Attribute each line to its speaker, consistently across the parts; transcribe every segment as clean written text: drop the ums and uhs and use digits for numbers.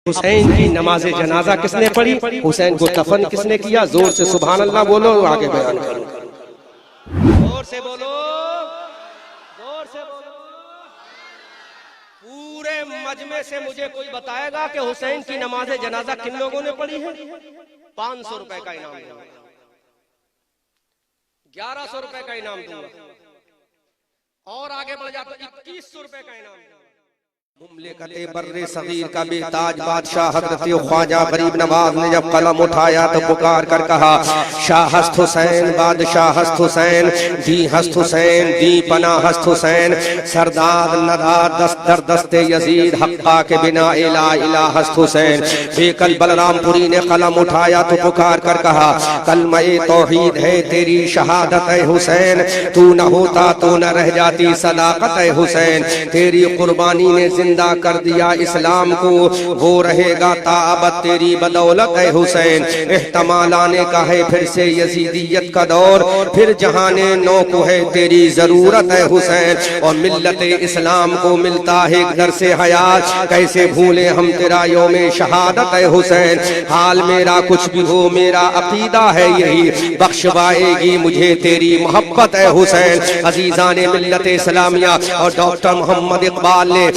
Speaker 1: हुसैन की नमाज जनाजा किसने पढ़ी, हुसैन को कफन किसने किया? जोर से सुभान अल्लाह बोलो, आगे बयान करो। जोर से बोलो, जोर से बोलो। पूरे मजमे से मुझे कोई बताएगा कि हुसैन की नमाज जनाजा किन लोगों ने पढ़ी है? 500 रुपए का इनाम दूंगा, 1100 रुपए का इनाम दूंगा, और आगे बढ़ जाता 2100 रुपए का इनाम दूंगा। मुमलिकते बर्रे सगीर का बेताज बादशाह हजरत ख्वाजा गरीब नवाज ने जब कलम उठाया तो पुकार कर कहा, शाह हस्त हुसैन, बादशाह हस्त हुसैन, दी हस्त हुसैन, दी पना हस्त हुसैन, सरदार नदार दस्तर दस्ते यजीद, हक्का के बिना इला इला हस्त हुसैन। बेकल बलरामपुरी ने कलम उठाया तो पुकार कर कहा, कलमे तौहीद है तेरी शहादत है हुसैन, तू न होता तो न रह जाती सदाकत है हुसैन, तेरी कुर्बानी ने जिंदा कर दिया इस्लाम को, वो रहेगा ताबत तेरी बदौलत है हुसैन। एहतमाल आने का है फिर से यजीदियत का दौर, फिर जहाने नो को है तेरी जरूरत है हुसैन, और मिल्लत इस्लाम को मिलता है एक दर से हयात, कैसे भूले हम तेरा यौमे शहादत है हुसैन। हाल मेरा कुछ भी हो मेरा अकीदा है यही, बख्शवाएगी मुझे तेरी मोहब्बत है हुसैन। अजीजान मिल्लत इस्लामिया और डॉक्टर मोहम्मद इकबाल ने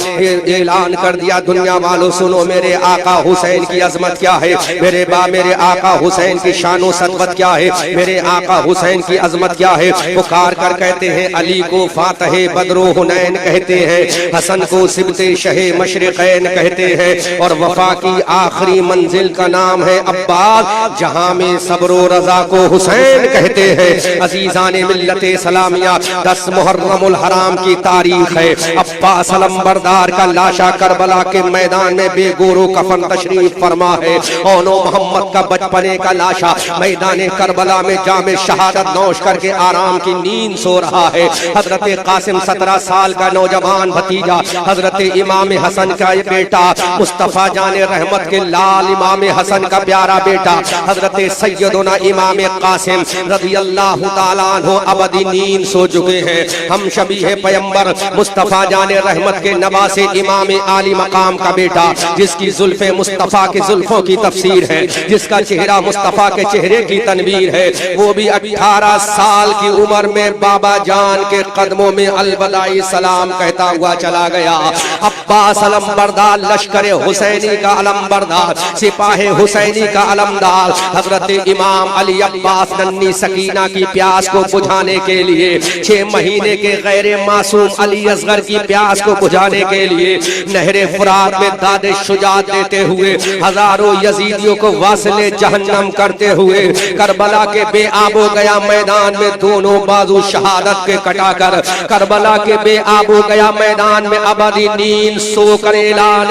Speaker 1: ऐलान कर दिया, दुनिया वालों सुनो मेरे आका हुसैन की अजमत क्या है, मेरे आका हुसैन की शानो सदवत क्या है, मेरे आका हुसैन की अजमत क्या है। पुकार कर कहते हैं अली को फातह बदरो हुनैन कहते हैं, हसन को सिबते शहे मशरिकैन कहते हैं, और वफा की आखिरी मंजिल का नाम है अब्बास, जहां में सब्रो रजा को हुसैन कहते हैं। अजीजान मिल्लत इस्लामिया 10 मुहर्रमुल हराम की तारीख है। अब्बास अलंबरदार का लाशा करबला के मैदान में बेगोरो कफन तशरीफ फरमा है। ओनो मोहम्मद का बचपने का लाशा मैदान करबला में जामे शहादत नौश करके आराम की नींद सो रहा है। हजरत कासिम 17 साल का नौजवान भतीजा, हजरत इमाम हसन का ये बेटा, मुस्तफा जाने रहमत के लाल इमाम हसन का प्यारा बेटा हजरत सैयदना इमाम कासिम रज़ियल्लाहु ताला अन्हु अबदी नींद सो चुके हैं। हम शबीह पैगंबर मुस्तफा जाने रहमत के नवासे इमाम आली मकाम का बेटा, जिसकी जुल्फे मुस्तफा के जुल्फों की तफसीर है, जिसका चेहरा मुस्तफा के चेहरे की तनवीर है, वो भी 18 साल की उम्र में बाबा जान के कदमों में अलविदाई सलाम कहता हुआ चला गया। अब्बास अलंबरदार लश्कर हुसैनी का अलंबरदार, सिपाही हुसैनी का अलमदार, हजरत इमाम अली अब्बास नन्ही सकीना की प्यास को बुझाने के लिए, 6 महीने के गैर मासूम अली असगर की प्यास को बुझाने के लिए नहरे फुरात में दादे शुजात देते हुए, हजारों यजीदियों को वासले जहन्नम करते हुए, करबला के बेआबो गया मैदान में दोनों बाजू शहादत के कटाकर, करबला के बेआबो गया मैदान में अबदी नींद सोकर ऐलान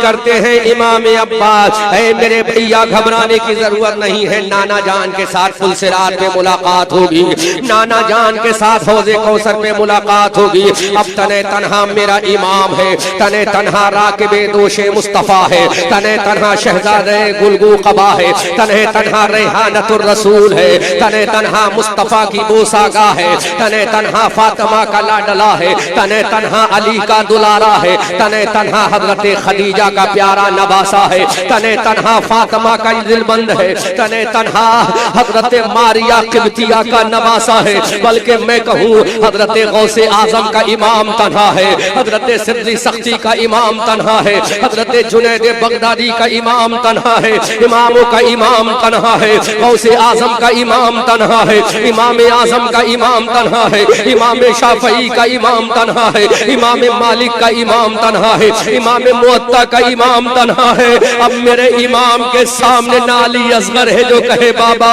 Speaker 1: करते हैं इमाम अब्बास, ऐ मेरे भैया घबराने की जरूरत नहीं है, नाना जान के साथ फुलसिरात में मुलाकात होगी, नाना जान के साथ हौज़े कौसर में मुलाकात होगी। अब तने तन्हा मेरा इमाम है, तने तन्हा राकिबे दोशे मुस्तफा है, तने तन्हा शहजादे गुलगू कबा है, तने तन्हा रेहानतुर रसूल है, तने तन्हा मुस्तफा की बोसागा है, तने तन्हा फातिमा का लाडला है, तने तन्हा अली का दुलारा है, तने तन्हा हजरत खदीजा का प्यारा नवासा है, तने तन्हा फातिमा का दिलबंद है, तने तन्हा हजरत मारिया किब्तिया का नवासा है, बल्कि मैं कहूँ हजरत गौसे आजम का इमाम तन्हा है, हजरत सिद्दी सख्ती का इमाम तन्हा है, हजरत जुनैद बगदादी का इमाम तन्हा है, इमामों का इमाम तन्हा है, गौसे आजम का इमाम तन्हा है, इमाम आजम का इमाम तन्हा है, इमाम शाफई का इमाम तन्हा है, इमाम मालिक का इमाम तन्हा है, इमाम मुअत्ता का इमाम तन्हा है। अब मेरे इमाम के सामने नाली असगर है जो कहे बाबा,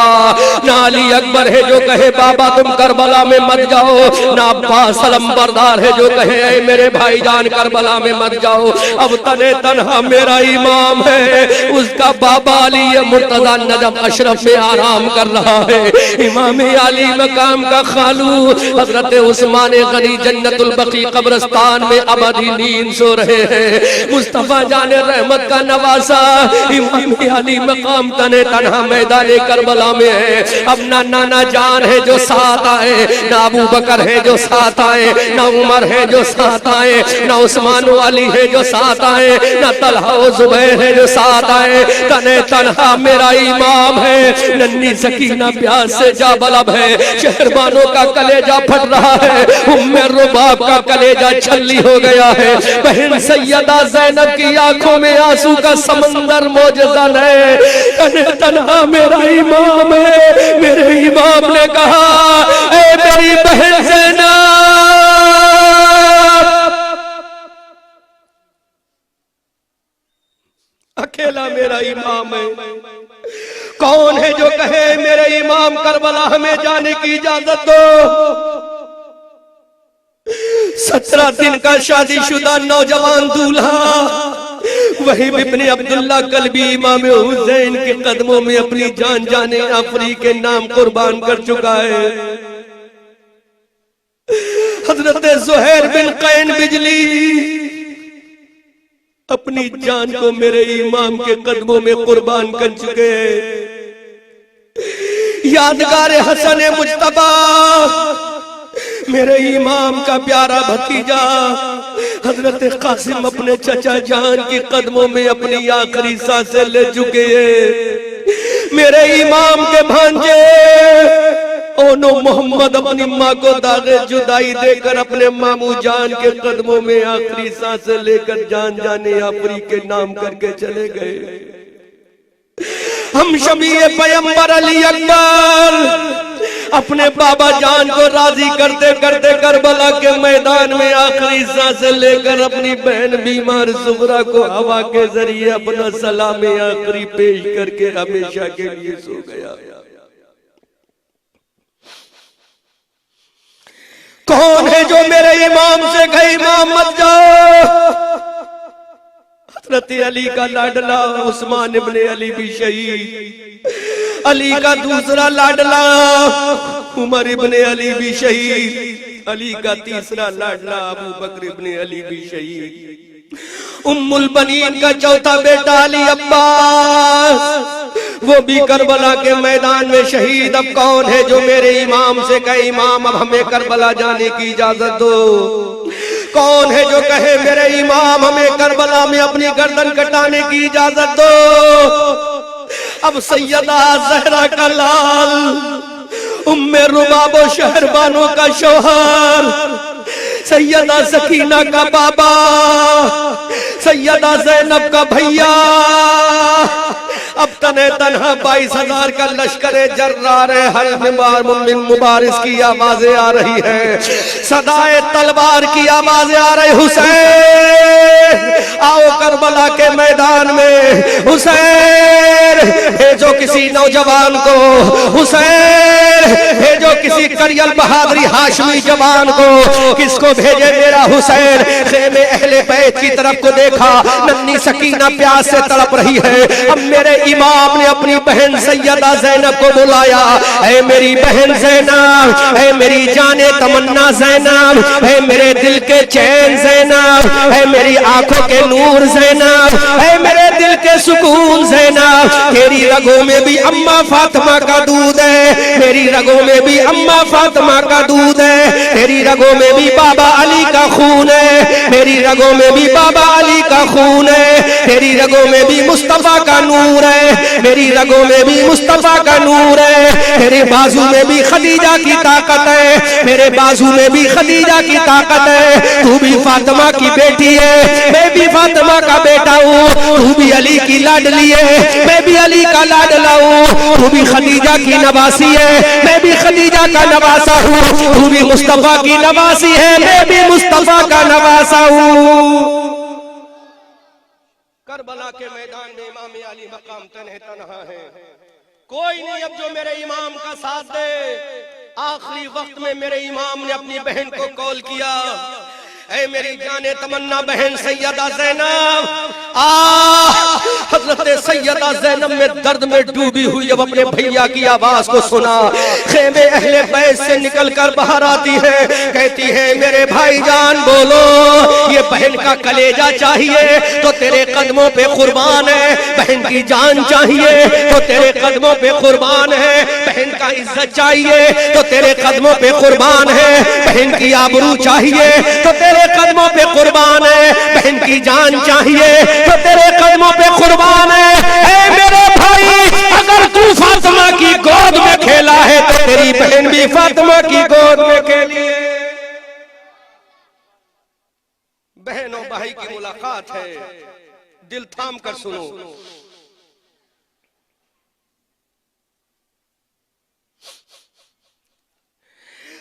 Speaker 1: नाली अकबर है जो कहे बाबा तुम करबला में मत जाओ, ना अब्बास अलंबरदार है जो कहे ऐ मेरे भाईजान करबला में मत जाओ। अब तने तन्हा मेरा इमाम है, उसका बाबा अली मुर्तजा नजम अशरफ में आराम कर रहा है, इमाम अली मकाम का खालू हजरत उस्मान गनी जन्नतुल बकी कब्रिस्तान में अबदी नींद सो रहे हैं। मुस्तफा जाने रहमत का नवासा इमाम अली मकाम तने तन्हा मैदान करबला में है। अब ना नाना जान है जो साथ आए, ना अबू बकर है जो साथ आए, ना उमर है जो साथ साथ आए, ना उस्मान वाली है जो साथ आए, ना तलहा और जुबैर है जो साथ आए। तने तनहा मेरा इमाम है, नन्ही सकीना प्यास से जा बलब है, शहरबानों का कलेजा फट रहा है, उम्मे रुबाब का कलेजा छल्ली हो गया है। बहन सैयदा ज़ैनब की आंखों में आंसू का समंदर मौजज़न है। तने तनहा मेरा इमाम है। मेरे इमाम ने कहा, ऐ मेरी बहन ज़ैनब, अकेला मेरा इमाम है। कौन है जो कहे मेरे इमाम करबला हमें जाने की इजाजत दो। 17 दिन का शादीशुदा नौजवान दूल्हा वही इब्ने अब्दुल्ला कल्बी इमाम हुसैन के कदमों में अपनी जान जाने आफरी के नाम कुर्बान कर चुका है। हजरत ज़ुहैर बिन कैन बिजली अपनी जान को मेरे इमाम के कदमों में कुर्बान कर चुके हैं। यादगार हसन मुज्तबा मेरे इमाम का प्यारा भतीजा हजरत कासिम अपने चचा जान के कदमों में अपनी आखिरी सांसें ले चुके हैं। मेरे इमाम के भांजे ओनो मोहम्मद अपनी माँ को दागे जुदाई देकर अपने मामू जान के कदमों में आखिरी सांसें लेकर जान जाने आफरी के नाम करके चले गए। हम शमीए पैगंबर अली अकबर अपने बाबा जान को राजी करते करते करबला के मैदान में आखिरी सांसें लेकर अपनी बहन बीमार सुगरा को हवा के जरिए अपना सलाम आखिरी पेश करके हमेशा के लिए सो गया। कौन है जो मेरे इमाम से कहे इमाम मत जाओ। हजरत अली का लाडला उस्मान इब्ने अली भी शहीद, अली का दूसरा लाडला उमर इब्ने अली भी शहीद, अली का तीसरा लाडला अबू बकर इब्ने अली भी शहीद, उम्मुल बनीन का चौथा बेटा अली अब्बास वो भी करबला के मैदान में शहीद। अब कौन है जो मेरे इमाम से कहे इमाम अब हमें करबला जाने की इजाजत दो। कौन है जो कहे मेरे इमाम हमें करबला में अपनी गर्दन कटाने की इजाजत दो। अब सैयदा ज़हरा का लाल, उम्मे रुबाबो शहरबानों का शौहर, सैयदा सकीना का बाबा, सैयदा ज़ैनब का भैया, अब तने तनहा 22,000 का लश्कर जर्रार हल मुबारिस की आवाजें आ रही है, सदाए तलवार की आवाजें आ रही। हुसैन आओ करबला के मैदान में, हुसैन भेजो किसी नौजवान को, हुसैन भेजो किसी करियल बहादुरी हाशमी जवान को। किसको भेजे मेरा हुसैन। खेमे अहले बैत की तरफ को देखा, नन्ही सकीना प्यास से तड़प रही है। अब मेरे इमाम ने अपनी बहन सैयदा ज़ैनब को बुलाया, ऐ मेरी बहन ज़ैनब, ऐ मेरी जाने तमन्ना ज़ैनब, ऐ मेरे दिल के चैन ज़ैनब, ऐ मेरी आंखों के नूर ज़ैनब, ऐ मेरे दिल के सुकून ज़ैनब। तेरी रगों में भी अम्मा फातिमा का दूध है, मेरी रगों में भी अम्मा फातिमा का दूध है, तेरी रगों में भी बाबा अली का खून है, मेरी रगों में भी बाबा अली का खून है, तेरी रगों में भी मुस्तफा का नूर है, मेरी रगों में भी मुस्तफा का नूर है, तेरे बाजू में भी खदीजा की ताकत है, मेरे बाजू में भी खदीजा की ताकत है। तू भी फातिमा की बेटी है, मैं भी फातिमा का बेटा हूँ, तू भी अली की लाडली है, मैं भी अली का लाडला हूँ, तू भी खदीजा की नवासी है, मैं भी खदीजा का नवासा हूँ, तू भी मुस्तफा की नवासी है, मैं भी मुस्तफा का नवासा हूँ। करबला के मैदान में इमाम अली मकाम तन्हे तन्हा है, कोई नहीं अब जो मेरे इमाम का साथ दे। आखिरी वक्त में मेरे इमाम ने अपनी बहन को कॉल किया, ऐ मेरी जाने तमन्ना बहन सैयदा ज़ैनब, हज़रत सैयदा ज़ैनब में दर्द में डूबी हुई जब अपने भैया की आवाज को सुना, खेमे अहले बैत से निकल कर बाहर आती है, कहती है मेरे भाईजान बोलो, ये बहन का कलेजा चाहिए तो तेरे कदमों पे कुर्बान है, बहन की जान चाहिए तो तेरे कदमों पे कुर्बान है, बहन का इज्जत चाहिए तो तेरे कदमों पे कुर्बान है, बहन की आबरू चाहिए तो तेरे कदमों पे कुर्बान है, बहन की जान चाहिए तो तेरे कदमों पे कुर्बान है। ऐ मेरे भाई, अगर तू फातिमा की गोद में खेला है तो तेरी बहन भी फातिमा की गोद में खेली है। बहन और भाई की मुलाकात है, दिल थाम कर सुनो।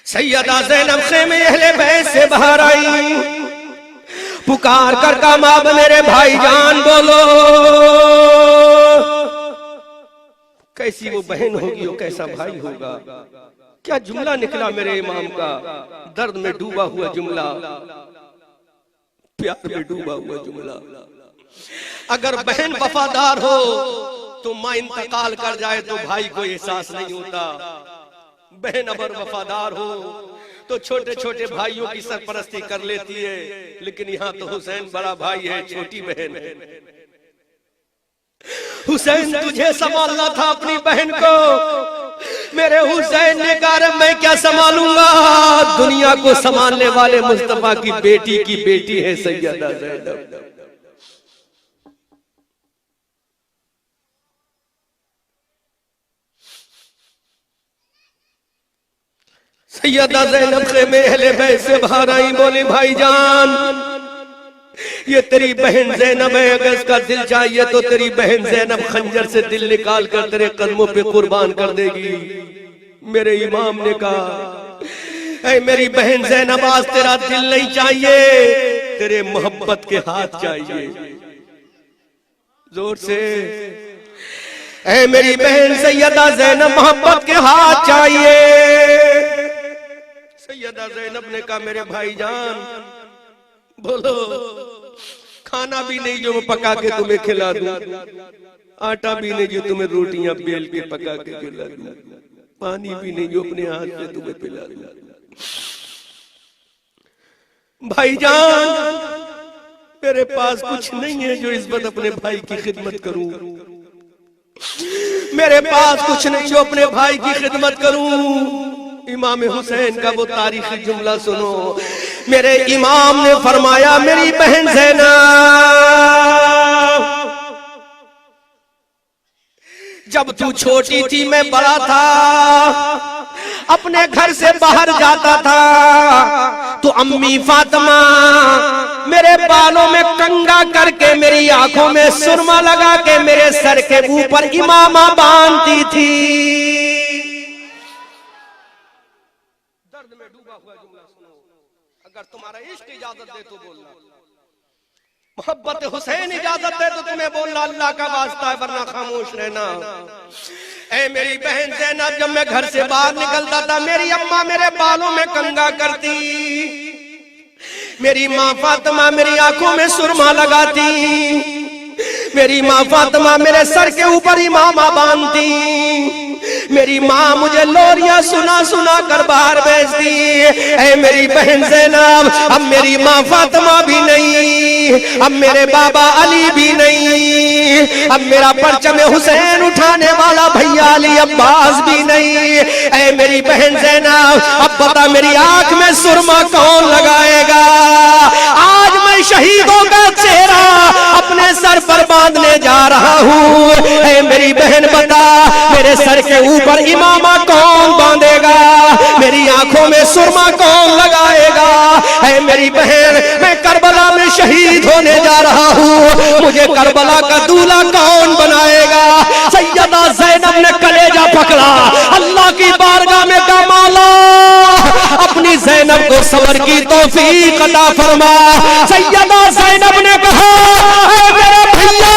Speaker 1: सैयदा ज़ैनब खेमे अहले बैत से बाहर आई, पुकार कर कहा माँ मेरे भाईजान बोलो। कैसी वो बहन होगी और कैसा भाई होगा, क्या जुमला निकला मेरे इमाम का, दर्द में डूबा हुआ जुमला, प्यार में डूबा हुआ जुमला। अगर बहन वफादार हो तो माँ इंतकाल कर जाए तो भाई को एहसास नहीं होता, बहन अगर वफादार हो तो छोटे छोटे भाइयों की सरपरस्ती कर लेती है, लेकिन यहाँ तो हुसैन बड़ा भाई है, छोटी बहन है। हुसैन तुझे संभालना था अपनी बहन को, मेरे हुसैन ने कहा मैं क्या संभालूंगा, दुनिया को संभालने वाले मुस्तफा की बेटी है सैयदा ज़ैनब। सैयदा ज़ैनब खेमे अहले बैत से बाहर आई, बोली भाईजान ये तेरी बहन ज़ैनब है, अगर इसका दिल चाहिए तो तेरी बहन ज़ैनब खंजर से दिल निकाल कर तेरे कदमों पे कुर्बान कर देगी। मेरे इमाम ने कहा ऐ मेरी बहन ज़ैनब आज तेरा दिल नहीं चाहिए, तेरे मोहब्बत के हाथ चाहिए। जोर से ऐ मेरी बहन सैयदा ज़ैनब मोहब्बत के हाथ चाहिए। सैयदा ज़ैनब ने कहा मेरे भाईजान बोलो, खाना भी नहीं जो मैं पका के तुम्हें खिला दूं, आटा भी नहीं जो तुम्हें रोटियां बेल के पका के खिला दूं, पानी भी नहीं जो अपने हाथ से तुम्हें पिला दूं। भाईजान मेरे पास कुछ नहीं है जो इस वक्त अपने भाई की खिदमत करूं, मेरे पास कुछ नहीं जो अपने भाई की खिदमत करूं। इमाम हुसैन का वो तारीखी जुमला सुनो, मेरे इमाम ने फरमाया मेरी बहन ज़ैनब जब तू छोटी थी मैं बड़ा था, अपने घर से बाहर जाता था तो अम्मी फातिमा मेरे बालों में कंघा करके मेरी आंखों में सुरमा लगा के मेरे सर के ऊपर इमामा बांधती थी। दर्द में डूबा हुआ जुमला सुनो, अगर तुम्हारा इश्क इजाजत दे तो बोलना, मोहब्बत हुसैन इजाजत दे तो तुम्हें बोलना, अल्लाह का वास्ता है वरना खामोश रहना। ऐ मेरी बहन ज़ैनब जब मैं घर से बाहर निकलता था मेरी अम्मा मेरे बालों में कंघा करती, मेरी माँ फातिमा मेरी आंखों में सुरमा लगाती, मेरी माँ फातिमा मेरे सर के ऊपर इमामा बांधती, मेरी माँ मुझे लोरियां सुना सुना कर बाहर भेजती। ऐ मेरी बहन ज़ैनब अब मेरी माँ फातिमा भी नहीं, अब मेरे बाबा अली भी नहीं, अब मेरा परचम हुसैन उठाने वाला भैया अली अब्बास भी नहीं। ऐ मेरी बहन ज़ैनब अब बता मेरी आंख में सुरमा कौन लगाएगा, आज मैं शहीदों का चेहरा अपने सर पर बांधने जा रहा हूँ। ऐ मेरी बहन बता मेरे सर के ऊपर इमामा कौन बांधेगा, मेरी आंखों में सुरमा कौन लगाएगा। ऐ मेरी बहन मैं करबला में शहीद होने जा रहा हूँ, मुझे करबला का दूल्हा कौन बनाएगा। सैयदा ज़ैनब ने कलेजा पकड़ा, अल्लाह की बारगाह में कहा मौला अपनी ज़ैनब को सब्र की तौफीक अता फरमा। सैयदा ज़ैनब ने कहा मेरे भैया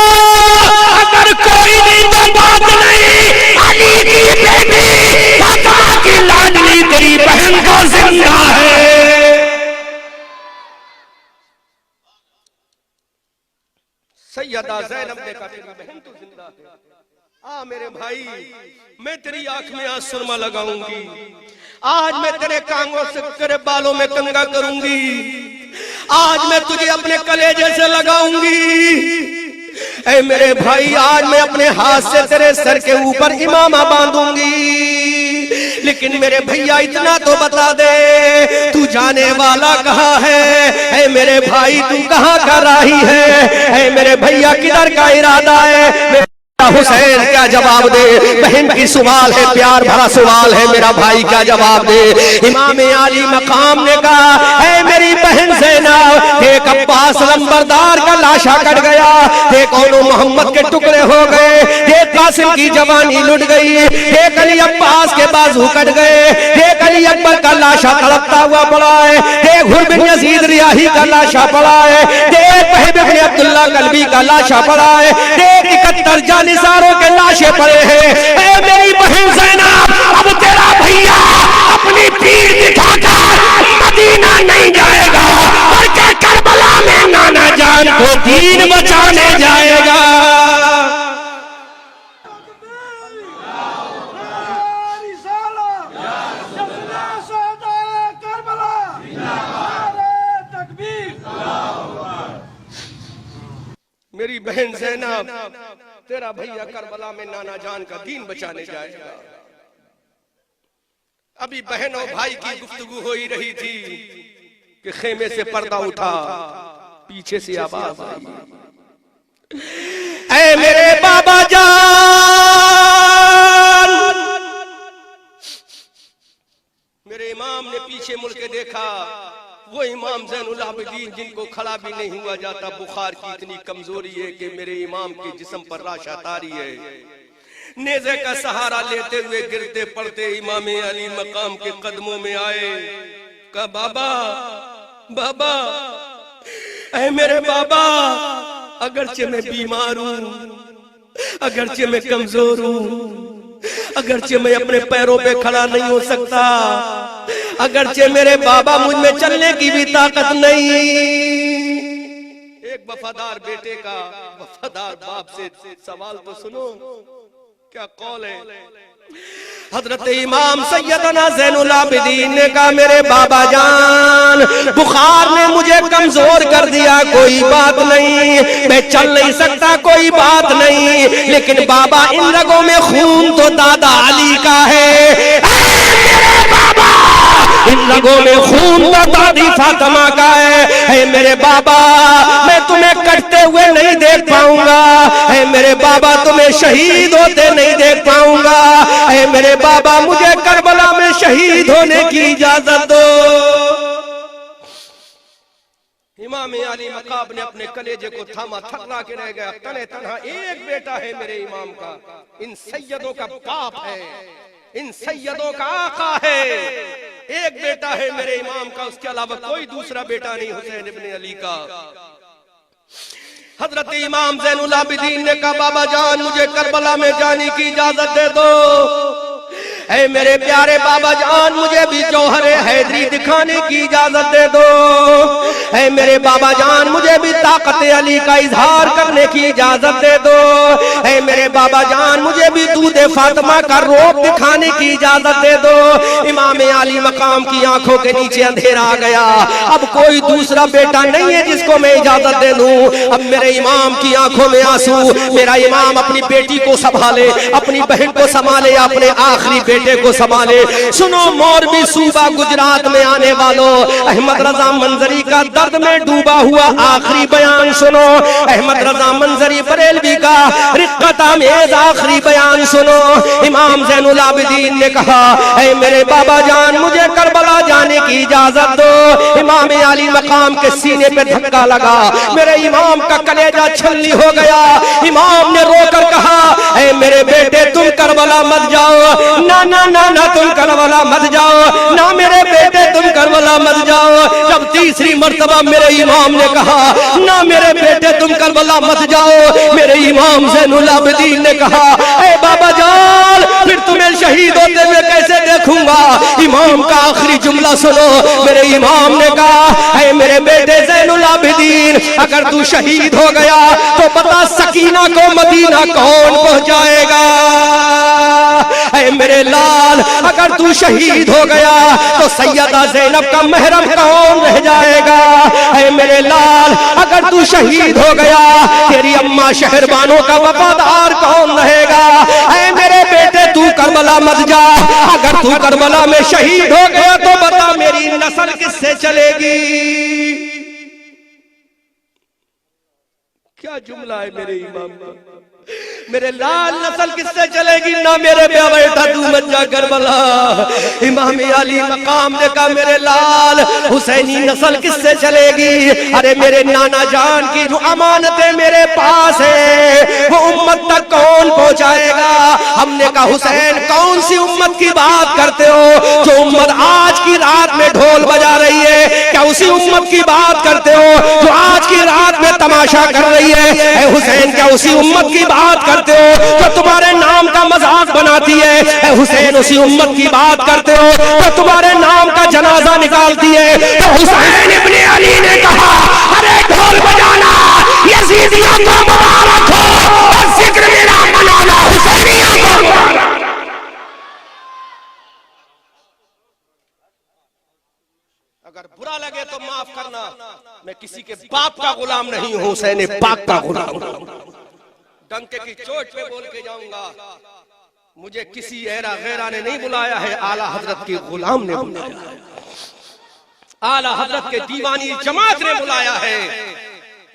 Speaker 1: अगर कोई नहीं तो बात नहीं, अली की बेटी फातिमा की लाडली तेरी बहन को जिंदा है। सैयदा ज़ैनब ने कहा तेरी बहन तो जिंदा है, आ मेरे भाई मैं तेरी आंख में आज सुरमा लगाऊंगी, आज मैं तेरे कांगों से तेरे बालों में कंघा करूंगी, आज मैं तुझे अपने कलेजे से लगाऊंगी। ऐ मेरे भाई आज मैं अपने हाथ से तेरे सर के ऊपर इमामा बांधूंगी। लेकिन मेरे भैया इतना तो बता दे तू जाने वाला कहाँ है? ऐ मेरे भाई तू कहाँ का राही है? ऐ मेरे भैया किधर का इरादा है? हुसैन क्या जवाब दे? बहन की सवाल है, प्यार भरा सवाल है, मेरा भाई क्या जवाब दे? इमाम आली मकाम ने कहा है मेरी बहन ज़ैनब, एक अब्बास लंबरदार का लाशा कट गया, एक औनो मोहम्मद के टुकड़े हो गए, एक कासिम की जवानी लुट गई, एक अली अब्बास के बाजू कट गए, एक अली अकबर का लाशा तड़पता हुआ पड़ा है, एक हुर बिन यजीद रियाही का लाशा पड़ा है, एक वहीब इब्न अब्दुल्लाह कल्बी का लाशा पड़ा है, एक 71 जानिसारों के लाशें पड़े हैं। ऐ मेरी बहन ज़ैनब अब तेरा भैया अपनी पीर दिखाकर मदीना नहीं जाएगा, बल्कि करबला में नाना जान को दीन बचाने जाएगा। मेरी बहन ज़ैनब तेरा भैया करबला में नाना जान का दीन बचाने जाएगा। अभी बहन और भाई की गुफ्तगू हो ही रही थी कि खेमे से पर्दा उठा, पीछे से आवाज आई, ऐ मेरे बाबा जान। मेरे इमाम ने पीछे मुड़ के देखा, वो इमाम ज़ैनुल आबिदीन जिनको खड़ा भी नहीं हुआ जाता, बुखार की इतनी कमजोरी है कि मेरे इमाम के जिस्म पर राशा तारी है, नेज़े का सहारा लेते हुए गिरते पड़ते इमाम अली मकाम के कदमों में आए। कहा बाबा बाबा, ऐ मेरे बाबा, अगरचे मैं बीमार हूँ, अगरचे मैं कमजोर हूँ, अगरचे मैं अपने पैरों पे खड़ा नहीं हो सकता, अगरचे मेरे बाबा मुझ में चलने की भी ताकत नहीं। एक वफादार बेटे का वफादार बाप से सवाल तो सुनो, क्या कौल है? हजरत इमाम सैयदना ज़ैनुल आबिदीन ने कहा मेरे बाबा जान, बुखार ने मुझे कमजोर कर दिया, कोई बात नहीं, मैं चल नहीं सकता, कोई बात नहीं, लेकिन बाबा इन रगों में खून तो दादा अली का है, बाबा इन रगों में खून तो दादी फातिमा का है मेरे बाबा, मैं तुम्हें कटते हुए नहीं देख पाऊंगा, है मेरे बाबा तुम्हें शहीद होते नहीं देख पाऊंगा, है मेरे बाबा मुझे करबला में शहीद होने की इजाजत दो। इमाम अली मकाम ने अपने कलेजे को थामा, थर्रा के रह गया, तने तन्हा एक बेटा है मेरे इमाम का, इन सैयदों का बाप है, इन सैयदों का आका है, एक बेटा है मेरे इमाम का, उसके अलावा कोई दूसरा बेटा नहीं हुसैन इब्न अली का। हजरत इमाम ज़ैनुल आबिदीन ने कहा बाबा जान मुझे करबला में जाने की इजाजत दे दो, ऐ मेरे प्यारे बाबा जान मुझे भी जौहर हैदरी दिखाने की इजाजत दे दो, ऐ मेरे बाबा जान मुझे भी ताकत अली का इजहार करने की इजाजत दे दो, ऐ मेरे बाबा जान मुझे भी दूध फातिमा का रोब दिखाने की इजाजत दे दो। इमाम अली मकाम की आंखों के नीचे अंधेरा आ गया, अब कोई दूसरा बेटा नहीं है जिसको मैं इजाजत दे दूं, अब मेरे इमाम की आंखों में आंसू, मेरा इमाम अपनी बेटी को संभाले, अपनी बहन को संभाले, अपने आखिरी बेटे को संभाले। सुनो मोरबी सूबा गुजरात में आने वालों, अहमद रजा मंजरी का दर्द में डूबा हुआ आखिरी बयान सुनो, अहमद रजा मंजरी बरेलवी का रिक्कत आमेज आखिरी बयान सुनो। इमाम ज़ैनुल आबिदीन ने कहा ऐ मेरे बाबा जान मुझे करबला जाने की इजाजत दो। इमाम अली मकाम के सीने पे धक्का लगा, मेरे इमाम का कलेजा छलनी हो गया। इमाम ने रोकर कहा ऐ मेरे बेटे तुम करबला मत जाओ, ना ना ना ना तुम करबला मत जाओ, ना मेरे बेटे तुम करबला मत जाओ। जब तीसरी मर्तबा मेरे इमाम ने कहा ना मेरे बेटे तुम करबला मत जाओ, मेरे इमाम ज़ैनुल आबिदीन ने कहा ऐ बाबा जान फिर तुम्हें शहीद होते हुए कैसे देखूंगा। इमाम का आखिरी जुमला सुनो, मेरे इमाम ने कहा, है मेरे बेटे ज़ैनुल आबिदीन, अगर तू शहीद हो गया तो बता सकीना को मदीना कौन पहुंचाएगा? है मेरे लाल, अगर तू शहीद हो गया तो सैयदा ज़ैनब का महरम कौन रह जाएगा? है मेरे लाल, अगर तू शहीद हो गया तेरी अम्मा शहरबानों का वफादार कौन रहेगा? है मेरे बेटे तू करबला मत जा, अगर तू करबला में शहीद हो गया तो बता मेरी नस्ल किससे चलेगी? क्या जुमला है मेरे इमाम का, मेरे लाल नस्ल किससे चलेगी? ना मेरे बेटा तू मत जा करबला। इमाम अली मकाम ने कहा, मेरे लाल हुसैनी नस्ल किससे चलेगी? अरे मेरे नाना जान की जो अमानतें मेरे पास है वो उम्मत तक कौन पहुंचाएगा? हमने कहा, हुसैन कौन सी उम्मत की बात करते हो? जो उम्मत आज की रात में ढोल बजा रही है, क्या उसी उम्मत की बात करते हो जो आज की रात में तमाशा कर रही है? हुसैन क्या उसी उम्मत की बात करते हो जो तुम्हारे नाम का मजाक बनाती है? हुसैन उसी उम्मत की बात करते हो जो तुम्हारे नाम का जनाजा निकालती है? तो हुसैन इब्ने अली ने कहा, अरे ढोल बजाना यजीदियों को मुबारक हो और जिक्र मेरा मनाना हुसैनियों को मुबारक। अगर बुरा लगे तो माफ करना, मैं किसी के बाप का गुलाम नहीं हूं, हुसैन पाक का गुलाम हूं। डंके की चोट पे बोल के जाऊंगा, मुझे किसी ऐरा गैरा ने नहीं बुलाया है, आला हजरत के गुलाम ने बुलाया है, आला हजरत के दीवानी जमात ने बुलाया है।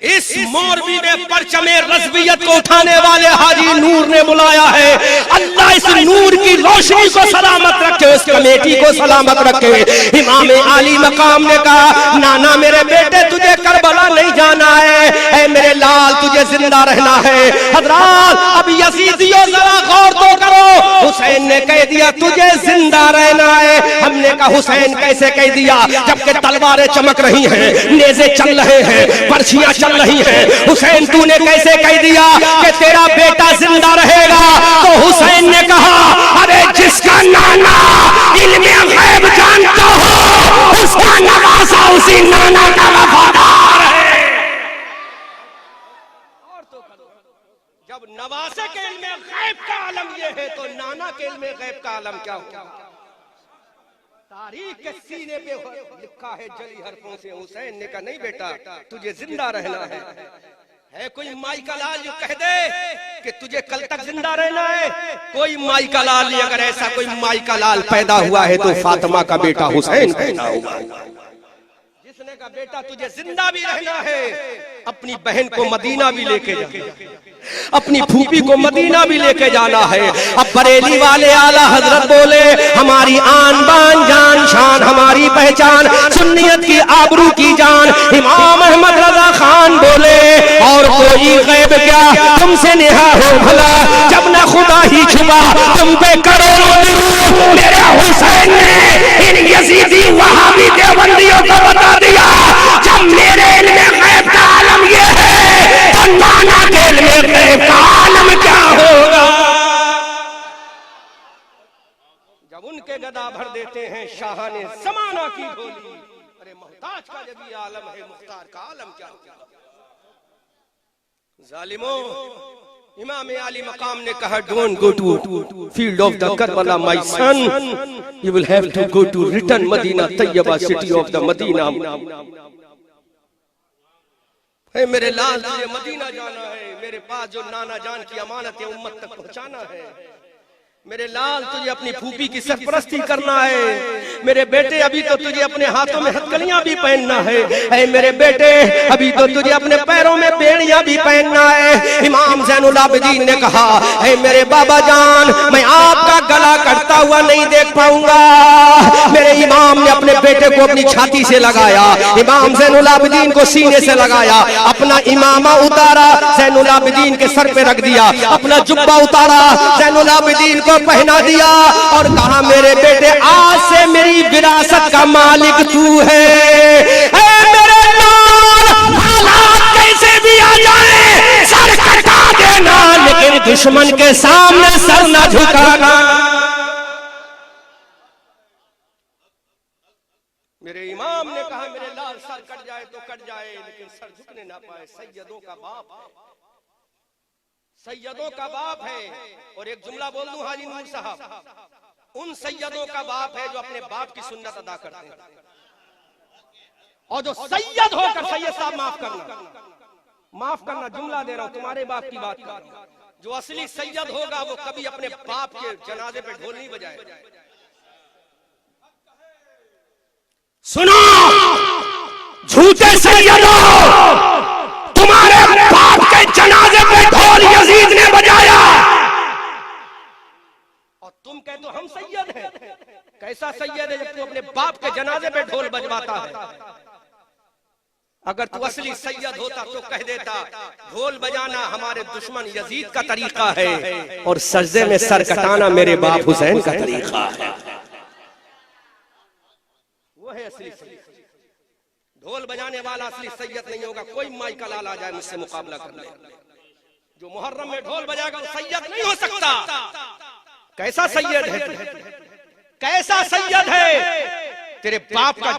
Speaker 1: इस मोरबी में परचमे रज़वियत को उठाने वाले हाजी नूर ने बुलाया है। अल्लाह इस नूर की रोशनी को सलामत रखे, इस कमेटी को सलामत रखे। इमाम आली मकाम ने कहा, नाना मेरे बेटे तुझे करबला नहीं जाना है, ऐ मेरे लाल तुझे जिंदा रहना है। हजरात अब यजीदियों जरा गौर तो करो, हुसैन ने कह दिया तुझे जिंदा रहना है। हमने कहा हुसैन कैसे कह दिया, जबकि तलवारें चमक रही हैं, नेज़े चल रहे हैं, पर्चियां चल रही है। हुसैन तूने कैसे कह दिया कि तेरा बेटा जिंदा रहेगा? तो हुसैन ने कहा, अरे जिसका नाना इल्मे गैब जानता हो उसका नवासा उसी नाना का वफादार है। और तो जब नवासे के इल्मे गैब का आलम ये है तो नाना के इल्मे गैब का आलम क्या होगा? तारीख के सीने पे लिखा है जली हरफों से, हुसैन ने कहा नहीं बेटा तुझे जिंदा रहना है कोई माई का लाल जो कह दे कि तुझे कल तक जिंदा रहना है? कोई माई का लाल नहीं। अगर ऐसा कोई माई का लाल पैदा हुआ है तो फातिमा का बेटा हुसैन पैदा हुआ। जिसने कहा बेटा तुझे जिंदा भी रहना है, अपनी बहन को मदीना भी लेके जा, अपनी फूफी को मदीना भी लेके जाना है। अब बरेली वाले आला हजरत बोले, हमारी आन बान जान शान हमारी पहचान, सुन्नियत की आबरू की जान। इमाम अहमद रजा खान बोले, और कोई गैब क्या तुमसे नेहा हो भला, जब न खुदा ही छुपा तुम पे करोड़ों दुरूद। मेरे हुसैन ने इन यजीदी वहाबी देवबंदियों को बता दिया, जब मेरे इल्मे गैब का आलम ये है तो नाना के इल्मे गैब का आलम क्या होगा? जब उनके गदा भर देते हैं शाहाने ज़माना की गोली, अरे मोहताज का जब ये आलम है मुख्तार का आलम क्या होगा? जालिमों, इमाम आली मकाम ने कहा, don't go to field of the Karbala my son, you will have to go to return Medina Tayyiba city of the Medina. है मेरे लाल तुझे मदीना जाना है, मेरे पास जो नाना जान की अमानत है उम्मत तक पहुंचाना है। मेरे लाल तुझे अपनी फूफी की सरपरस्ती करना है। मेरे बेटे अभी तो तुझे अपने हाथों में हथकड़ियां भी पहनना है। ऐ मेरे बेटे अभी तो तुझे अपने पैरों में बेड़ियां भी पहनना है। इमाम ज़ैनुल आबिदीन ने कहा, ऐ मेरे बाबा जान मैं आपका गला कटता हुआ नहीं देख पाऊंगा। मेरे इमाम ने अपने बेटे को अपनी छाती से लगाया, इमाम ज़ैनुल आबिदीन को सीने से लगाया, अपना इमामा उतारा ज़ैनुल आबिदीन के सर पे रख दिया, अपना जुब्बा उतारा ज़ैनुल आबिदीन को पहना दिया और कहा, मेरे बेटे आज से मेरी विरासत का मालिक तू है। मेरे लाल हालात कैसे भी आ जाए सर कटा देना, लेकिन दुश्मन के सामने सर न झुकाना। मेरे इमाम ने कहा मेरे लाल सर कट जाए तो कट जाए, लेकिन सर झुकने ना पाए। सैयदों का बाप है, सैयदों का बाप है। और एक जुमला बोल दूं हाजी नूर साहब, उन सैयदों का बाप है जो अपने बाप की सुन्नत अदा करते हैं। और जो सैयद होकर, सैयद साहब माफ करना जुमला दे रहा हूं, तुम्हारे बाप की बात कर रहा हूं। जो असली सैयद होगा वो कभी अपने बाप के जनाजे पे ढोल नहीं बजाएगा।
Speaker 2: सुनो झूठे सैयदों, तुम्हारे बाप के जनाजे पे ढोल यजीद ने बजाया
Speaker 1: और तुम कहते हो हम सैयद हैं। कैसा सैयद है जब तू अपने बाप के जनाजे पे ढोल बजवाता है? अगर तू असली सैयद होता तो कह देता ढोल बजाना हमारे दुश्मन यजीद का तरीका है
Speaker 2: और सजदे में सर कटाना मेरे बाप हुसैन का तरीका है।
Speaker 1: वो है असली सैयद। ढोल बजाने वाला असली सैयद नहीं होगा। कोई माई का लाल आ जाए मुझसे मुकाबला करने, जो मुहर्रम में ढोल बजाएगा वो सैयद नहीं हो सकता। कैसा सैयद है, कैसा सैयद है? तेरे बाप का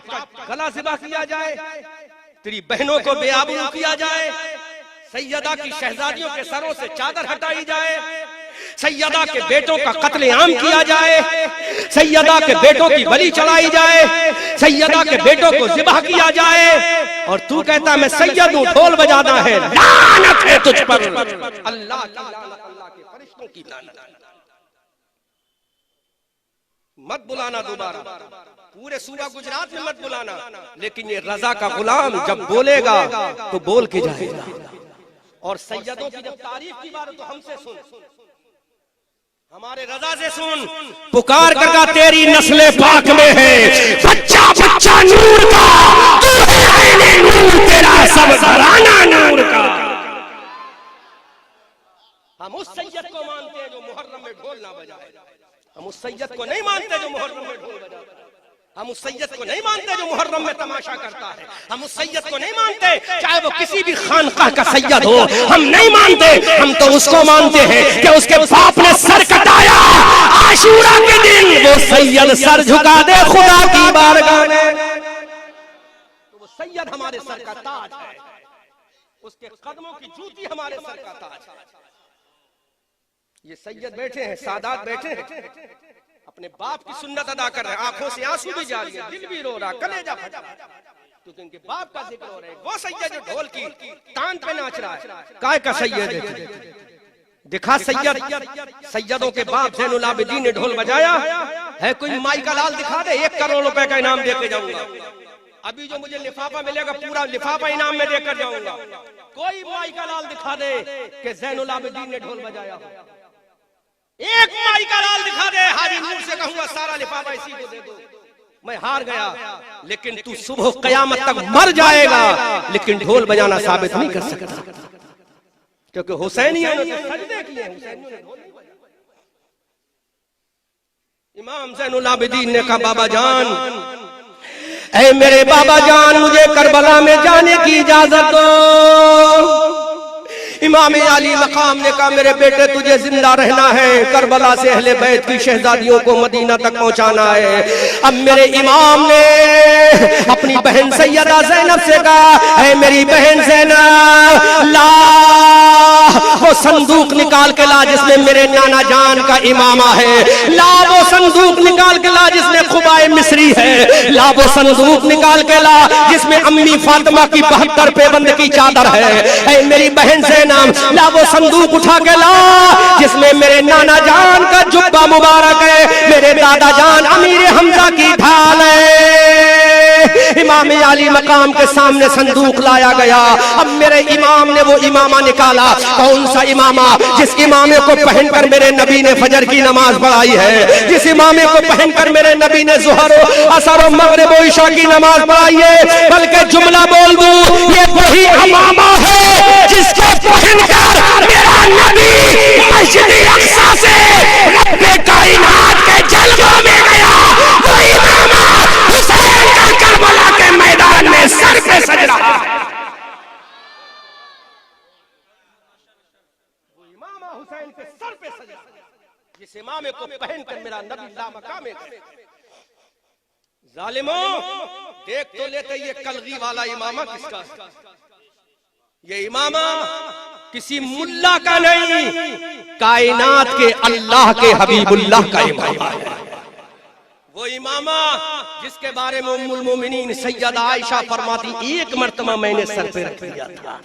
Speaker 1: गला ज़िबा किया जाए, तेरी बहनों को बेआबरू किया जाए, सैयदा की शहजादियों के सरों से चादर हटाई जाए, सैयदा के बेटों का कत्लेआम किया जाए, सैयदा के बेटों की बलि चलाई जाए, सैयदा के बेटों को ज़िबा किया जाए, और तू कहता मैं सैयद हूं, ढोल बजाना है। लानत है तुझ पर, अल्लाह की लानत, अल्लाह के फरिश्तों की लानत। मत बुलाना दोबारा, पूरे सूबा गुजरात में मत बुलाना, लेकिन ये रजा का गुलाम जब बोलेगा तो बोल के जाएगा। और सैयदों की जब तारीफ की बात तो हमसे सुन, हमारे रजा से सुन।
Speaker 2: पुकार करका तेरी नस्ले पाक में है, बच्चा बच्चा नूर का, तू है आईने नूर, तेरा सब घराना नूर का।
Speaker 1: हम उस सैयद को मानते हैं जो मुहर्रम में ढोल ना बजाए। हम उस सैयद को नहीं मानते जो मुहर्रम में ढोल बजाता है। हम उस सैयद को नहीं मानते जो मुहर्रम में तमाशा करता है। हम उस सैयद को नहीं मानते चाहे वो किसी भी खानकाह का सैयद हो, हम नहीं मानते। हम तो उसको मानते हैं कि उसके बाप ने सर कटाया आशूरा के दिन, वो सैयद सर झुका दे खुदा की बारगाह में, तो वो सैयद हमारे सर का ताज है। उसके कदमों की जूती हमारे सर का ताज है। ये सैयद बैठे हैं, सादात बैठे हैं, अपने बाप की सुन्नत अदा कर रहे हैं। आंखों से आंसू भी जा रही है, दिल भी रो रहा, कलेजा फट रहा, क्योंकि उनके बाप का जिक्र हो रहा है। वो सैयद जो ढोल की तान पे नाच रहा है, काय का सैयद है? दिखा सैयद, सैयदों के बाप ज़ैनुल आबिदीन ने ढोल बजाया है। कोई माई का लाल दिखा दे, 1 करोड़ रुपए का इनाम देके जाऊंगा। अभी जो मुझे लिफाफा मिलेगा पूरा लिफाफा इनाम में देकर जाऊंगा। कोई माई का लाल दिखा दे कि ज़ैनुल आबिदीन ने ढोल बजाया। एक माई का लाल दिखा दे, हाजी नूर से कहूंगा सारा लिफाफा इसी को दे दो। मैं हार गया, लेकिन तू सुबह कयामत तक मर जाएगा, लेकिन ढोल बजाना साबित नहीं कर सकता, क्योंकि हुसैनियों ने सजदे किए, हुसैनियों ने ढोल नहीं बजाया। इमाम ज़ैनुल आबिदीन ने कहा बाबा जान, ऐ मेरे बाबा जान, मुझे करबला में जाने की इजाजत दो। इमाम अली मकाम ने कहा मेरे बेटे तुझे जिंदा रहना है, करबला से अहले बैत की शहजादियों को मदीना तक पहुंचाना है। अब मेरे इमाम ने अपनी बहन सैयदा ज़ैनब से कहा है मेरी बहन ज़ैनब, ला वो संदूक निकाल के ला जिसमें मेरे नाना जान का इमामा है, ला वो संदूक निकाल के ला जिसमें खुबाए मिस्री है, ला वो संदूक निकाल के ला जिसमें अम्मी फातिमा की 72 पेबंद की चादर है। मेरी बहन ज़ैनब, ला वो संदूक उठा के ला जिसमें मेरे नाना जान का जुब्बा मुबारक है, मेरे दादा जान अमीर हमजा की ढाल है। इमाम अली मकाम के सामने संदूक लाया गया। अब मेरे इमाम ने वो इमामा निकाला। कौन सा इमामा? जिस इमामे को पहनकर मेरे नबी ने फजर की नमाज पढ़ाई है, जिस इमामे को पहनकर मेरे नबी ने ज़ुहर असर और मगरिब और इशा की नमाज पढ़ाई है। बल्कि जुमला बोल दूं, ये वही इमामा है जिसके पहनकर मेरा नबी मस्जिद अक्सा से रब्बे कायनात के जलवों में गया। वो इमामा हुसैन का करबला के मैदान में सर पे सज रहा है। वो इमामा हुसैन के सर पे सज रहा है, जिस इमामे को पहनकर मेरा नबी लामकामे गया। जालिमों, देख तो लेते ये कलगी वाला इमामा किसका है? ये इमामा किसी मुल्ला का नहीं, कायनात के अल्लाह के हबीबुल्लाह का इमामा है। वो इमामा जिसके बारे में उम्मुल मोमिनीन सैयदा आयशा फरमाती, एक मर्तबा मैंने सर पे रख लिया था।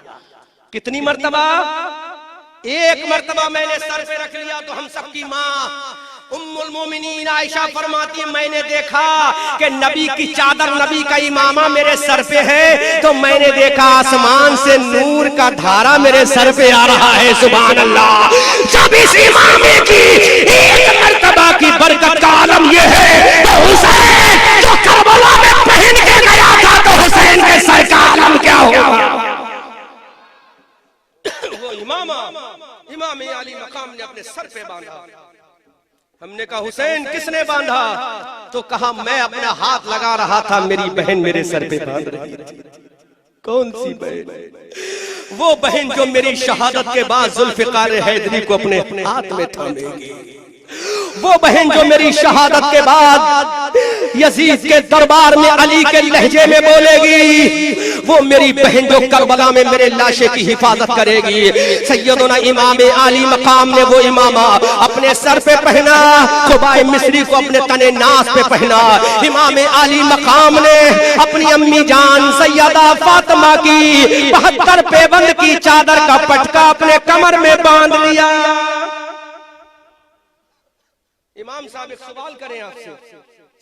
Speaker 1: कितनी मर्तबा? एक मर्तबा मैंने सर पे रख लिया। तो हम सबकी माँ उम्मुल मोमिनीन आयशा फरमाती, मैंने देखा कि नबी की चादर, नबी का इमामा मेरे सर पे है, तो मैंने देखा आसमान से नूर का धारा मेरे सर पे आ रहा है। सुभान अल्लाह।
Speaker 2: जब इस इमामे की एक मर्तबा की बरकत का आलम ये है, तो हुसैन जो करबला में पहन के गया था, तो हुसैन के सर का आलम क्या होगा?
Speaker 1: वो इमामा इमाम अली मकाम ने अपने सर पे बांधा। हमने कहा हुसैन किसने बांधा? तो कहा मैं अपना हाथ लगा रहा था, मेरी बहन मेरे सर पे बांध रही थी। कौन सी बहन? वो बहन जो मेरी शहादत के बाद जुल्फिकार हैदरी को अपने हाथ में थामेगी। वो बहन जो मेरी शहादत के बाद यजीद के दरबार में अली के लहजे में बोलेगी। वो मेरी बहन जो करबला में मेरे लाशे की हिफाजत करेगी। सैयदना इमाम आली मकाम ने वो इमामा अपने सर पे पहना, खुबाए मिस्री को अपने तने नास पे पहना। इमाम आली मकाम ने अपनी अम्मी जान सैयदा फातिमा की 72 पेबंद की चादर का पटका अपने कमर में बांध लिया। इमाम साहब एक सवाल करें आपसे,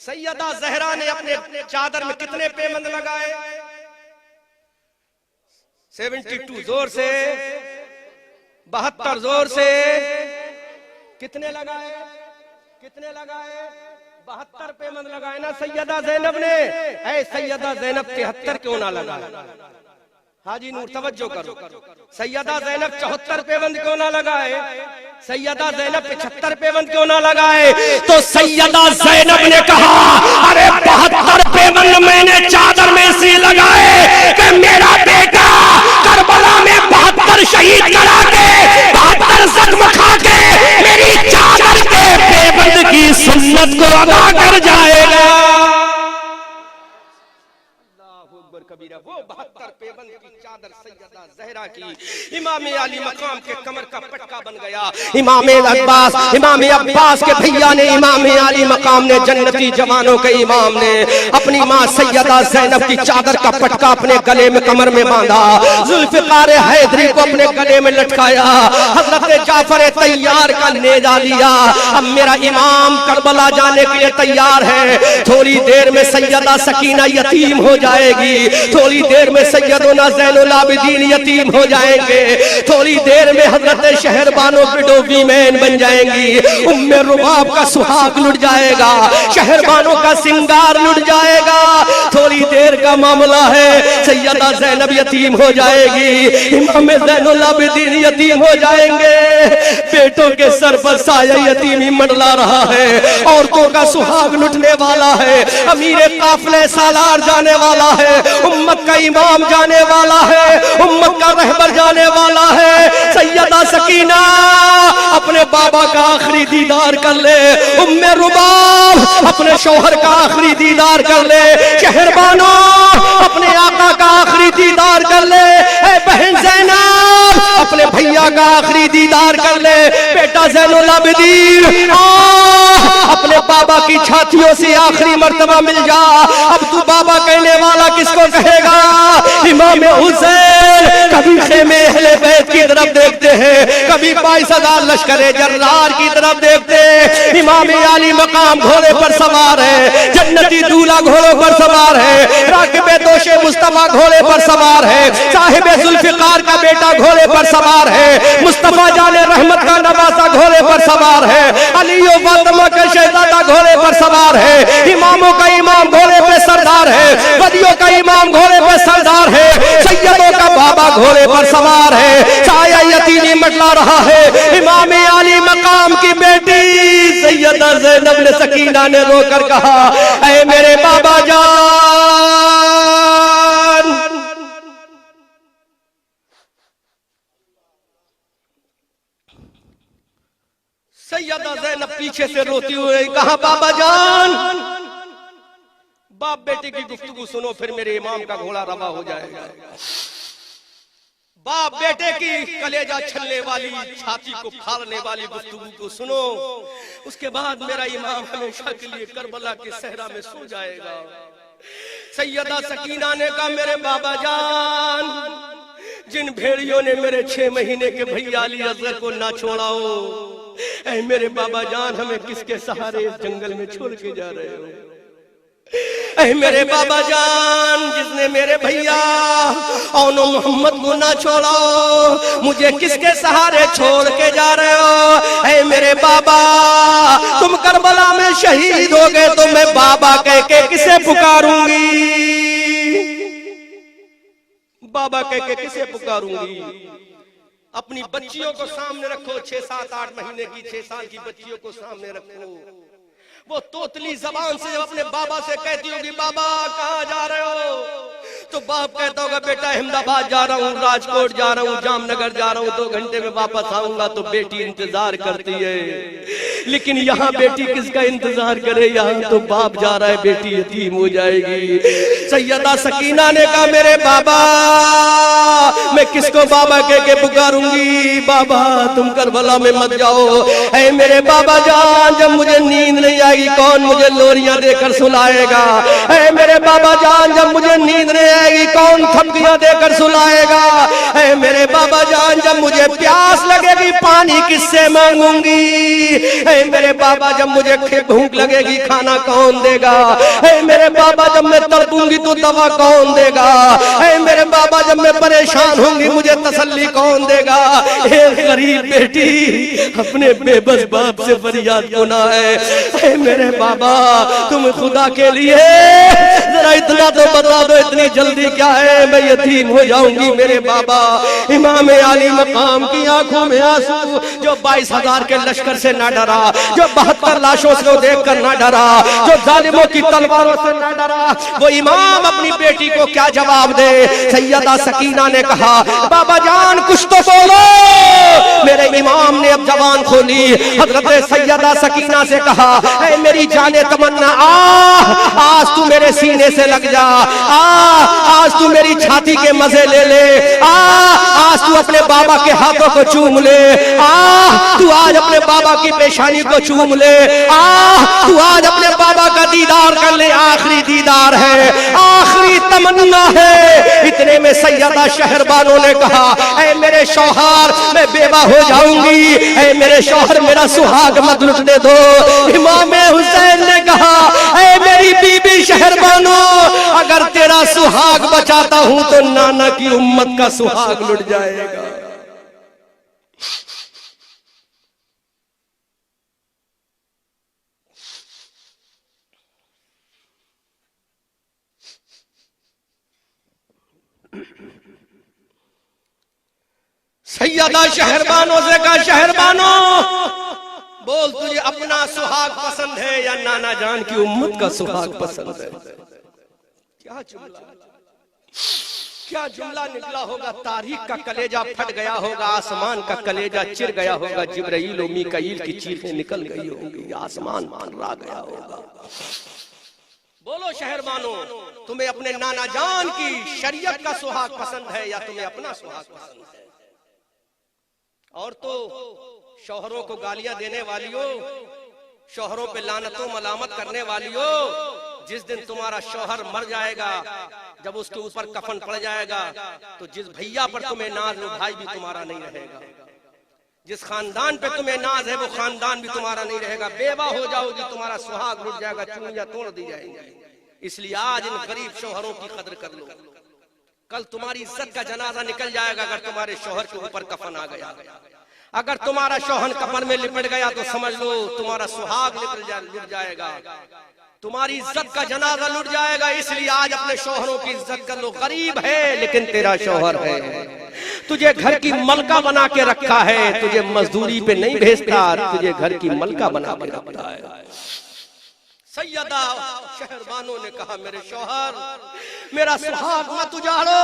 Speaker 1: सैयदा जहरा ने अपने चादर में कितने पेबंद लगाए? 72 जोर से, 72 जोर से। कितने लगाए? कितने लगाए? 72 पेबंद लगाए ना सैयदा जैनब ने। ऐ सैयदा जैनब 73 क्यों ना लगाए? हाजी नूर तवज्जो करो। सैयदा जैनब 74 पेबंद क्यों ना लगाए? सैयदा जैनब 75 पेबंद क्यों ना लगाए?
Speaker 2: तो सैयदा जैनब ने कहा, अरे 72 पेबंद मैंने चादर में से लगाए कि मेरा बेटा करबला में 72 शहीद करा के, 72 जख्म खा के मेरी चादर के पेबंद की सुन्नत को अदा कर जाएगा।
Speaker 1: कबीरा वो 72 पेबंद की चादर सैयदा जहरा की इमाम अली मकाम के कमर का पटका बन गया। इमाम अब्बास के भैया ने, इमाम अली मकाम ने, जन्नती जवानों के इमाम ने अपनी माँ सैयदा जैनब की चादर का पटका अपने गले में, कमर में बांधा। जुल्फिकार हैदरी को अपने गले में लटकाया। हजरत जाफर तैयार का नेजा लिया। अब मेरा इमाम करबला जाने के लिए तैयार है। थोड़ी देर में सैयदा सकीना यतीम हो जाएगी। थोड़ी देर में सैयदना ज़ैनुल आबिदीन यतीम हो जाएंगे। थोड़ी देर में हजरत शहरबानो विडो वीमेन बन जाएंगी। उम्मे रुबाब का सुहाग लुट जाएगा। शहरबानों का सिंगार लुट जाएगा। थोड़ी देर का मामला है, सैयदा ज़ैनब यतीम हो जाएगी। इमाम ज़ैनुल आबिदीन यतीम हो जाएंगे। बेटों के सर पर साया यतीमी मंडला रहा है। औरतों का सुहाग लुटने वाला है। अमीर काफिले सालार जाने वाला है। उम्मत का इमाम जाने वाला है। उम्मत का रहबर जाने वाला है। सैयदा सकीना अपने बाबा का आखिरी दीदार कर ले। उम्मे रुबाब अपने शौहर का आखिरी दीदार कर ले। शहरबानो अपने आका का आखिरी दीदार कर ले। ए बहन ज़ैनब अपने भैया का आखिरी दीदार कर ले। बेटा ज़ैनुल आबिदीन अपने बाबा की छातियों से आखिरी मर्तबा मिल जा। अब तू बाबा कहने वाला किसको कहेगा? इमाम हुसैन कभी खेमे अहले बैत की तरफ देखते हैं, कभी 22,000 लश्करे जर्रार की तरफ देखते हैं। इमाम आली मकाम घोड़े पर सवार है। जन्नती दूल्हा घोड़े पर सवार है। राकिबे दोशे मुस्तफा घोड़े पर सवार है। साहिबे जुल्फिकार का बेटा घोड़े पर सवार है। मुस्तफा जाने रहमत का नवासा घोड़े पर सवार है। अली और फातिमा का शहजादा घोड़े पर सवार है। इमामों का इमाम घोड़े पे सरदार है। वलियों का इमाम घोड़े पर सरदार है। सैयदों का बाबा घोड़े पर सवार है। साया यतीमी मंडला रहा है। इमाम आली मकाम की बेटी सैयदा ज़ैनब ने, सकीना ने रोकर कहा, ऐ मेरे बाबा जान। सैयदा ज़ैनब पीछे से रोती हुई कहा, बाबा जान बाप बेटे की गुफ्तगू सुनो, फिर मेरे इमाम का घोड़ा रवा हो जाएगा। बाप बेटे की कलेजा छलने वाली, छाती को फाड़ने वाली गुफ्तगू को सुनो, उसके बाद मेरा इमाम हमेशा के लिए करबला के सहरा में सो जाएगा। सैयदा सकीना ने कहा, मेरे बाबा जान, जिन भेड़ियों ने मेरे 6 महीने के भैया अली असगर को ना छोड़ाओ, ऐ मेरे बाबा जान, हमें किसके सहारे इस जंगल में छोड़ के जा रहे हो? ऐ मेरे बाबा जान, जिसने मेरे भैया और मोहम्मद को ना छोड़ो, मुझे किसके सहारे छोड़ के जा रहे हो? ऐ मेरे बाबा, तुम करबला में शहीद हो गए तो मैं बाबा कह के किसे पुकारूंगी? बाबा कह के किसे पुकारूंगी? अपनी बच्चियों को सामने रखो, 6, 7, 8 महीने की, 6 साल की बच्चियों को सामने रखो। वो तोतली जबान से जब अपने बाबा से कहती होगी, बाबा कहाँ जा रहे हो? तो बाप कहता होगा, बेटा अहमदाबाद जा रहा हूँ, राजकोट जा रहा हूँ, जामनगर जा रहा हूँ, 2 घंटे में वापस आऊंगा। तो बेटी इंतजार करती है, लेकिन यहाँ बेटी किसका इंतजार करे? यहाँ तो बाप जा रहा है, बेटी यतीम हो जाएगी। सैयदा सकीना ने कहा, मेरे बाबा, मैं किसको बाबा कह के पुकारूंगी? बाबा तुम करबला में मत जाओ। ऐ मेरे बाबा जान, जब मुझे नींद नहीं आएगी, कौन मुझे लोरियां देकर सुलाएगा? ऐ मेरे बाबा जान, जब मुझे नींद नहीं आएगी, कौन थपकियां देकर सुलाएगा? ऐ मेरे बाबा जान, जब मुझे प्यास लगेगी, पानी किससे मांगूंगी? ऐ मेरे बाबा, जब मुझे भूख लगेगी, खाना कौन देगा? ऐ मेरे बाबा, जब मैं तड़पूंगी तो दवा कौन देगा? ऐ मेरे बाबा, जब मैं परेशान होंगी, मुझे तसल्ली कौन देगा? एक गरीब बेटी अपने बेबस बाप से फरियाद होना है। ऐ मेरे बाबा, तुम खुदा के लिए जरा इतना तो बता दो, इतनी जल्दी क्या है? मैं यतीम हो जाऊंगी मेरे बाबा। इमाम आली मकाम की आंखों में आंसू, जो 22,000 के लश्कर से ना डरा, जो 72 लाशों से देखकर ना डरा, जो जालिमों की तलवारों से ना डरा, वो इमाम अपनी बेटी को क्या जवाब दे? सैयदा सकीना ने कहा, बाबा जान कुछ तो बोलो। मेरे इमाम ने अब जबान खोली। हजरत सैयदा सकीना से कहा, ऐ मेरी जाने तमन्ना, आज तू मेरे सीने से लग जा, आज तू मेरी छाती के मजे ले ले, आज तू अपने बाबा के हाथों को चूम ले, तू आज अपने बाबा की पेशानी को चूम ले, तू आज अपने बाबा का दीदार कर ले। आखिरी दीदार है, आखिरी तमन्ना है। इतने में सैयदा शहरबानों ने कहा, ऐ मेरे शौहर, मैं बेवा हो जाऊंगी, ऐ मेरे शौहर, मेरा सुहाग मत लुटने दो। इमाम हुसैन ने कहा, ऐ मेरी बीबी शहरबानो, अगर तेरा सुहाग बचाता हूं तो नाना की उम्मत का सुहाग लुट जाएगा। सैयदा शहरबानों से कहा, शहरबानो बोल, तुझे अपना सुहाग पसंद है या नाना जान की उम्मत का सुहाग पसंद है? क्या जुमला, क्या जुमला निकला होगा। तारीख का कलेजा फट गया होगा, आसमान का कलेजा चिर गया होगा, जिब्राइल और मीकाईल की चीखें निकल गई होंगी, आसमान मंडरा गया होगा। बोलो शहरबानो, तुम्हें अपने नाना जान की शरीयत का सुहाग पसंद है या तुम्हें अपना सुहाग पसंद है? और तो शौहरों को गालियां देने वालियों, शौहरों पे लानतों मलामत करने वालियों, जिस दिन तुम्हारा शौहर मर जाएगा, जब उसके ऊपर कफन पड़ जाएगा, तो जिस भैया पर तुम्हें नाज वो भाई भी तुम्हारा नहीं रहेगा, जिस खानदान पे तुम्हें नाज है वो खानदान भी तुम्हारा नहीं रहेगा। बेवा हो जाओगी, तुम्हारा सुहाग लुट जाएगा, चूड़ियां तोड़ दी जाएंगी। इसलिए आज इन गरीब शौहरों की कदर कर लो। कल तुम्हारी इज्जत का जनाजा निकल जाएगा अगर तुम्हारे शौहर के ऊपर कफन आ गया। अगर तुम्हारा शौहर कफन में लिपट गया तो समझ लो तुम्हारा सुहाग लुट जाएगा, तुम्हारी इज्जत का जनाजा लुट जाएगा। इसलिए आज अपने शौहरों की इज्जत कर लो। गरीब है लेकिन तेरा शौहर है, तुझे घर की मलका बना के रखा है, तुझे मजदूरी पे नहीं भेजता, तुझे घर की मलका बना के रखता है। सैयदा शहरबानो ने कहा मेरे शौहर मेरा सुहाग मत उजाड़ो,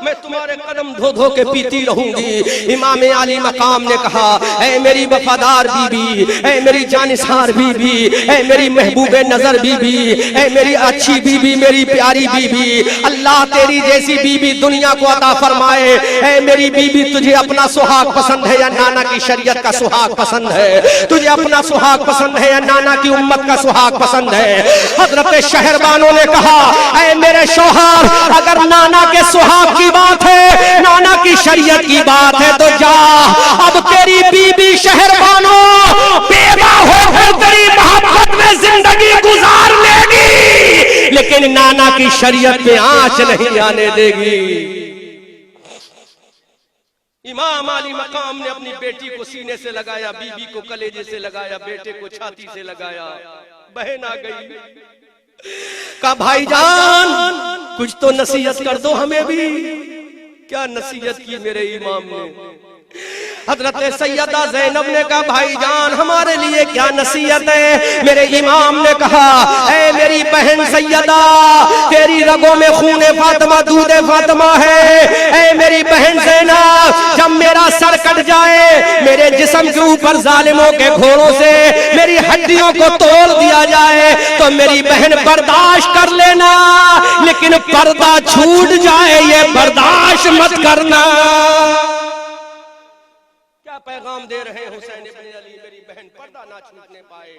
Speaker 1: मैं तुम्हारे कदम धो धो के पीती रहूंगी। इमाम आली मकाम ने कहा ऐ मेरी वफादार बीबी, ऐ मेरी जानिसार बीबी, ऐ मेरी महबूबे नजर बीबी, ऐ मेरी अच्छी बीबी, मेरी प्यारी बीबी, अल्लाह तेरी जैसी बीबी दुनिया को अता फरमाए। ऐ मेरी बीबी तुझे अपना सुहाग पसंद है या नाना की शरीयत का सुहाग पसंद है? तुझे अपना सुहाग पसंद है या नाना की उम्मत का सुहाग पसंद है? हजरत शहरबानो ने कहा ऐ मेरे शौहर, अगर नाना के सुहाग की बात है, नाना की शरीयत की बात है तो जा, अब तेरी बीबी शहरबानो बेवा होकर तेरी मोहब्बत में जिंदगी गुजार लेगी, लेकिन नाना की शरीयत में आंच नहीं आने देगी। इमाम आली मकाम ने अपनी बेटी को सीने से लगाया, बीबी को कलेजे से लगाया, बेटे को छाती से लगाया। बहन आ गई, कहा भाईजान कुछ तो नसीहत कर दो हमें भी। क्या नसीहत की मेरे इमाम ने? हजरत सैयदा ज़ैनब ने कहा भाईजान हमारे लिए क्या नसीहत है? मेरे इमाम ने कहा ऐ मेरी बहन सैयदा, तेरी रगों में खूने फातिमा दूधे फातिमा है। ऐ मेरी बहन ज़ैनब, जब मेरा सर कट जाए, मेरे जिस्म के ऊपर जालिमों के घोड़ों से मेरी हड्डियों को तोड़ दिया जाए तो मेरी बहन बर्दाश्त कर लेना, लेकिन पर्दा छूट जाए ये बर्दाश्त मत करना। क्या पैगाम दे रहे हैं हुसैन इब्न अली? मेरी बहन पर्दा ना छूटने पाए।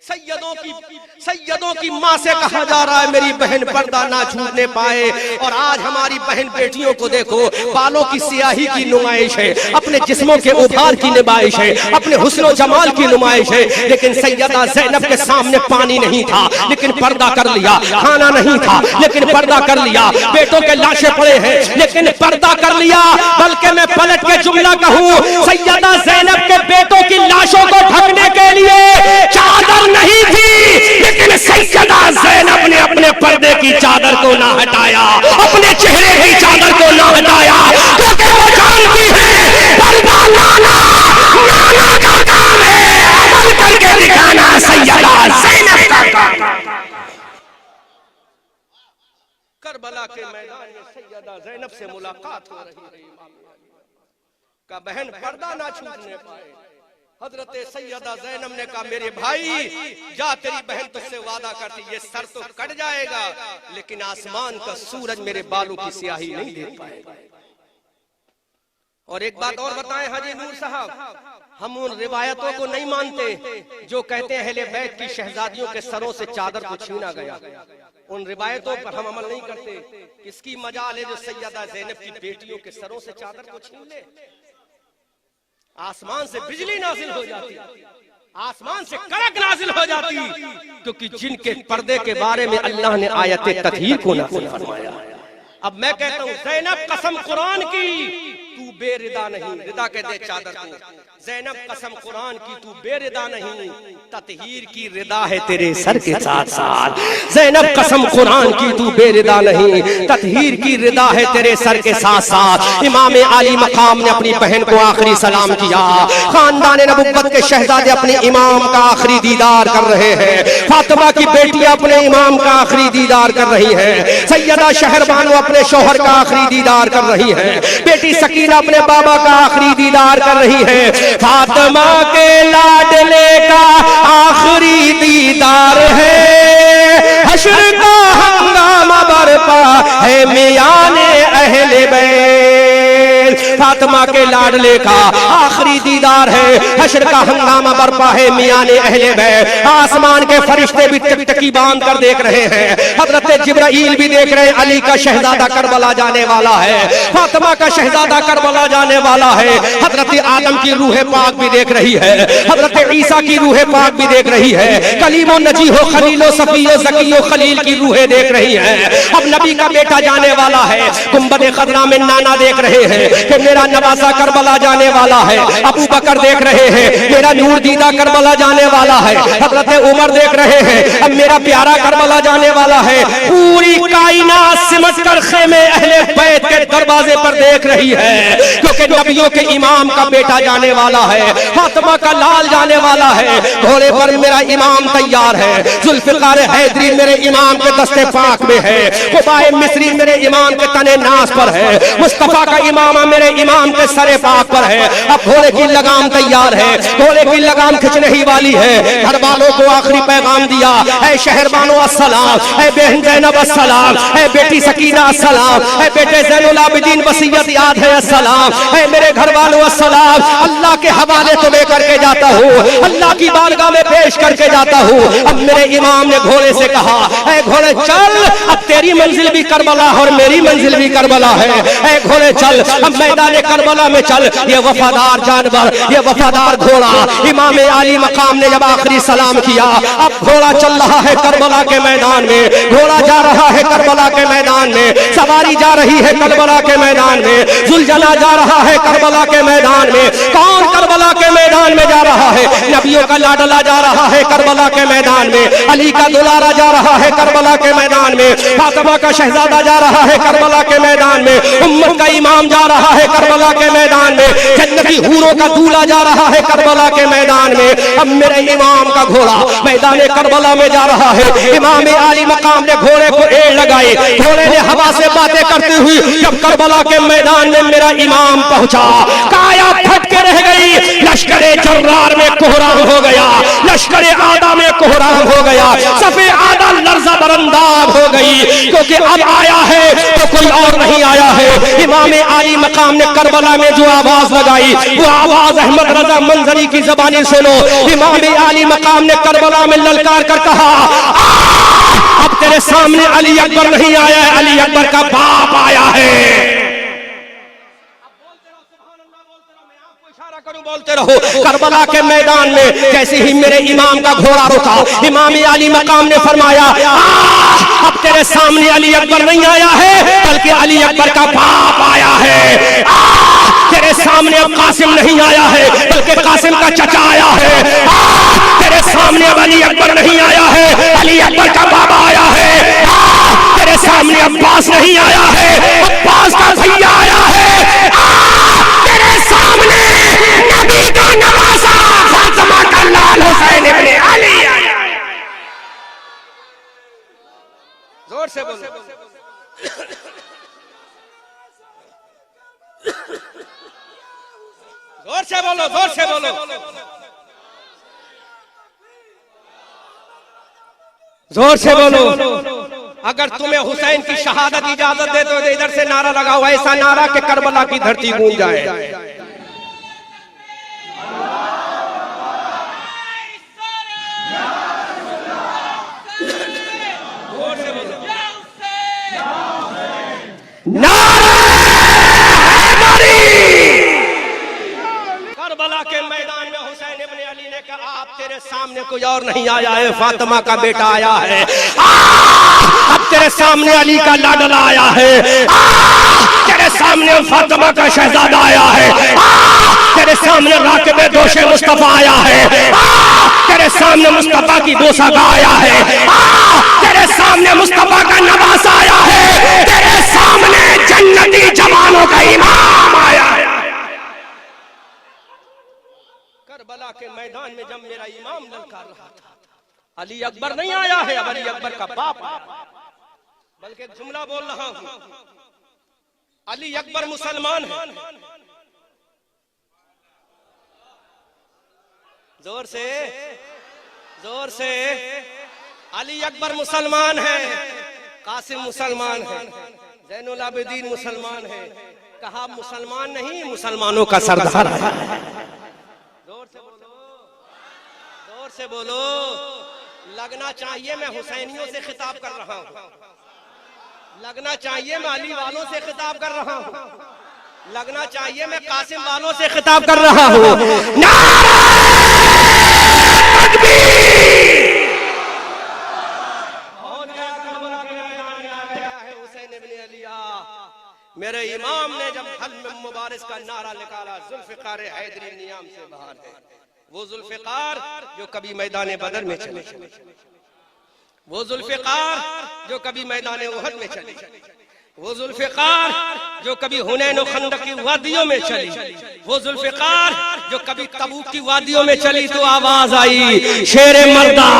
Speaker 1: सैयदों की माँ से कहा जा रहा है मेरी बहन पर्दा ना छूटने पाए। और आज हमारी बहन बेटियों को देखो, बालों की सियाही की नुमाइश है, अपने जिस्मों के उभार की नुमाइश है, अपने हुस्न जमाल की नुमाइश है, लेकिन सैयदा ज़ैनब के सामने पानी नहीं था लेकिन पर्दा कर लिया, खाना नहीं था लेकिन पर्दा कर लिया, बेटों के लाशें पड़े हैं लेकिन पर्दा कर लिया। बल्कि मैं पलट के जुमला कहूँ, सैयदा ज़ैनब के बेटों की लाशों को ढकने के लिए चादर नहीं थी, लेकिन सैयदा ज़ैनब ने अपने पर्दे की चादर को ना हटाया, अपने चेहरे की चादर को ना हटाया, क्योंकि वो जानती है पर्दा लाना नाना का काम है, अमल करके दिखाना सैयदा ज़ैनब का काम। करबला के मैदान में सैयदा ज़ैनब से मुलाकात हो रही है। का बहन पर्दा ना छूटने पाए। हजरत सैयदा ज़ैनब ने कहा मेरे भाई जा, तेरी बहन तुझसे वादा करती ये सर तो कट जाएगा लेकिन आसमान का सूरज मेरे बालों की स्याही नहीं दे पाएगा। और एक बात और बताएं हाजी नूर साहब, हम उन रिवायतों को नहीं मानते जो कहते हैं अहले बैत की शहजादियों के सरों से चादर को छीना गया। उन रिवायतों पर हम अमल नहीं करते। किसकी मजाल है जो सैयदा ज़ैनब की बेटियों के सरों से चादर को छीन ले? आसमान से बिजली नाजिल हो जाती, आसमान से कड़क नाजिल हो जाती, क्योंकि जिनके पर्दे के बारे में अल्लाह ने आयत तत्हीर को नाजिल फरमाया। अब मैं कहता हूँ ज़ैनब कसम कुरान की तू बेरिदा नहीं, रिदा कह दे चादर को, ज़ैनब कसम कुरान की तू बेरिदा नहीं, तत्हीर की रिदा है तेरे सर के साथ साथ। ज़ैनब कसम कुरान की तू बेरिदा नहीं, तत्हीर की रिदा है तेरे सर के साथ साथ। इमाम आली मकाम ने अपनी बहन को आखिरी सलाम किया। खानदान नबुव्वत के शहजादे अपने इमाम का आखिरी दीदार कर रहे हैं। फातिमा की बेटियां अपने इमाम का आखिरी दीदार कर रही हैं। सैयदा शहरबानो अपने शौहर का आखिरी दीदार कर रही हैं। बेटी सकीना अपने बाबा का आखिरी दीदार कर रही है। फातिमा के लाडले का आखिरी दीदार है। हश्र का हंगामा बरपा है मियाने अहले बैत। फातिमा के लाडले का आखिरी दीदार है। हश्र का हंगामा बरपा है मियाने अहले बैत। आसमान के फरिश्ते भी टकटकी बांध कर देख रहे हैं। हजरत जिब्राइल भी देख रहे हैं। अली का शहजादा करबला जाने वाला है, फातिमा का शहजादा करबला जाने वाला है। हजरत आदम की रूह पाक भी देख रही है, हजरत ईसा की रूह पाक भी देख रही है। कलीमो नजीहो खलीलो सफियो ज़कियो खलील की रूहें देख रही हैं। अब नबी का बेटा जाने वाला है। गुंबद खदरा में नाना देख रहे हैं।
Speaker 2: कि मेरा नवासा करबला जाने वाला है। अबू बकर देख रहे हैं मेरा नूर दीदा करबला जाने वाला है। हजरत उमर देख रहे हैं अब मेरा प्यारा करबला जाने वाला है। पूरी कायनात सिमट कर खेमे अहले बैत के दरवाजे पर देख रही है, क्योंकि नबियों के इमाम का बेटा जाने वाला है, फातिमा का लाल जाने वाला है। घोड़े पर मेरा इमाम तैयार है, जुल्फिकार हैदरी मेरे इमाम के दस्ते पाक में है, कुबाए मिस्री मेरे इमाम के तने नास पर है, मुस्तफा का इमामा मेरे इमाम के सरे पाक पर है। अब घोड़े की लगाम तैयार है, घोड़े की लगाम खिंचने ही वाली है। घर वालों को आखिरी पैगाम दिया, ऐ शहरबानो अस्सलाम, ऐ बहन जैनब अस्सलाम, ऐ बेटी सकीना अस्सलाम, ऐ बेटे ज़ैनुल आबिदीन वसीयत याद है अस्सलाम, ऐ मेरे घर वालों अस्सलाम। अल्लाह के हवाले तो लेकर के जाता हूँ, अल्लाह की बारगाह में पेश करके जाता हूँ। अब मेरे इमाम ने घोड़े से कहा, ऐ घोड़े चल, अब तेरी मंजिल भी करबला और मेरी मंजिल भी करबला है। ऐ घोड़े चल, अब मैदान करबला में चल। ये वफादार जानवर, ये वफादार घोड़ा, इमाम आली मकाम ने जब आखिरी सलाम किया, अब घोड़ा चल रहा है करबला के मैदान में, घोड़ा जा रहा है करबला के मैदान में, सवारी जा रही है करबला के मैदान में, जुलझला जा रहा है करबला के मैदान में। कौन करबला के मैदान में जा रहा है? नबियों का लाडला जा रहा है करबला के मैदान में, अली का दुलारा जा रहा है करबला के मैदान में, फातिमा का शहजादा जा रहा है करबला के मैदान में, उम्मत का इमाम जा रहा है करबला के मैदान में, जन्नती हूरों का दूल्हा जा रहा है करबला के मैदान में। अब मेरे इमाम का घोड़ा मैदान करबला में जा रहा है। इमाम आली मकाम ने घोड़े को एड़ लगाई, घोड़े ने हवा से बातें करती हुई जब करबला के मैदान में मेरा इमाम पहुंचा, काया फट के रह गई। लश्करे जर्रार में कोहराम हो गया, लश्करे आदा में कोहराम हो गया, सफे आदा लर्जा बरंदाब हो गई, क्योंकि अब आया है तो कोई और नहीं आया है। इमाम आली मकाम ने करबला में जो आवाज लगाई, वो आवाज अहमद रजा मंजरी की ज़बानी सुनो। इमाम आली मकाम ने करबला में ललकार कर कहा, अब तेरे सामने अली अकबर नहीं आया है, अली अकबर का बाप आया है। बोलते रहो। करबला के मैदान में जैसे ही मेरे इमाम का घोड़ा रुका, इमाम आली मकाम ने फरमाया, अब तेरे सामने अली अकबर नहीं आया है, बल्कि अली अकबर का बाप आया है। तेरे सामने अब कासिम नहीं आया है, बल्कि कासिम का चचा आया है। तेरे सामने अब अली अकबर नहीं आया है, अली अकबर का बाबा आया है। तेरे सामने अब्बास नहीं आया है, अब्बास का भैया आया है। तेरे सामने नबी का नवासा फातिमा का लाल हुसैन इब्ने अली आया।
Speaker 1: जोर से बोलो, जोर से बोलो, जोर से बोलो, जोर से बोलो। अगर तुम्हें हुसैन की शहादत इजाजत दे तो इधर से नारा लगाओ, ऐसा नारा कि करबला की धरती गूंज जाए। करबला के मैदान में हुसैन इब्ने अली ने कहा, आप तेरे सामने कोई और नहीं आया है, फातिमा का बेटा आया है। अब तेरे सामने अली का लाडला आया है, तेरे सामने फातिमा का शहजादा आया है, तेरे सामने राकिब दोशे मुस्तफा आया है, तेरे सामने मुस्तफा की दोसागा आया है, तेरे सामने मुस्तफा का नवासा आया है, तेरे सामने जन्नती जवानों का इमाम आया है। करबला के मैदान में जब मेरा इमाम ललकार रहा था, अली अकबर नहीं आया है, अब अली अकबर का बाप, बल्कि एक जुमला बोल रहा हूं, अली अकबर मुसलमान है। जोर से, जोर से, अली अकबर मुसलमान है, कासिम मुसलमान है, ज़ैनुल आबिदीन मुसलमान है। कहा मुसलमान नहीं, मुसलमानों का सरदार है। जोर से बोलो, जोर से बोलो। लगना चाहिए मैं हुसैनियों से खिताब कर रहा हूं, लगना चाहिए मैं अली वालों से खिताब कर रहा हूं, लगना चाहिए मैं कासिम वालों से खिताब कर रहा हूं। मेरे इमाम ने जब हल में मुबारक इसका नारा निकाला, जुल्फिकार हैदरी नियाम से बाहर है। वो जुल्फिकार जो कभी मैदान बदर में चले, वो जुल्फिकार जो कभी मैदान उहद में चले, वो जुल्फिकार जो कभी हुनैन और खंदक की वादियों में चली, वो जुल्फिकार जो कभी तबूक की वादियों में चली। तो आवाज आई,
Speaker 2: शेरे मर्दा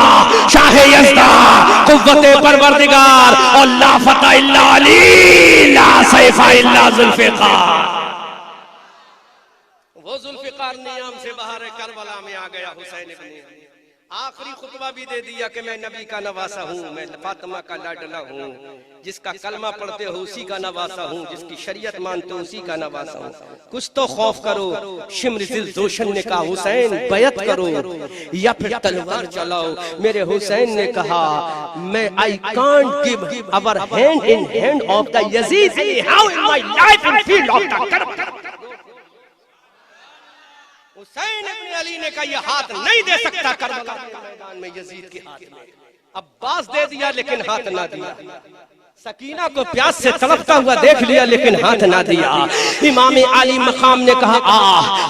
Speaker 2: शाह यज़दा कुव्वते परवरदिगार और ला फता इल्ला अली ला सैफा इल्ला जुल्फिकार।
Speaker 1: वो जुल्फिकार नियाम से बाहर है, करबला में आ गया हुसैन इब्न अली। आखिरी खुतबा भी दे दिया कि मैं नबी का नवासा हूँ, मैं फातिमा का लाडला हूँ, जिसका कलमा पढ़ते हो उसी का नवासा हूँ, जिसकी शरीयत मानते हो उसी का नवासा हूँ। कुछ तो खौफ करो। शिम्र दिल जोशन ने कहा, हुसैन बैत करो या फिर तलवार चलाओ। मेरे हुसैन ने कहा, मैं I can't give our hand in hand of the Yazid how in my life in field of the Karbala. Hussain ibn Ali ने कहा, यह हाथ नहीं दे सकता करबला के मैदान में यजीद के हाथ में। अब्बास दे दिया लेकिन हाथ ना दिया। सकीना को प्यास से तड़पता हुआ देख लिया लेकिन हाथ ना दिया। इमाम अली मकाम ने कहा,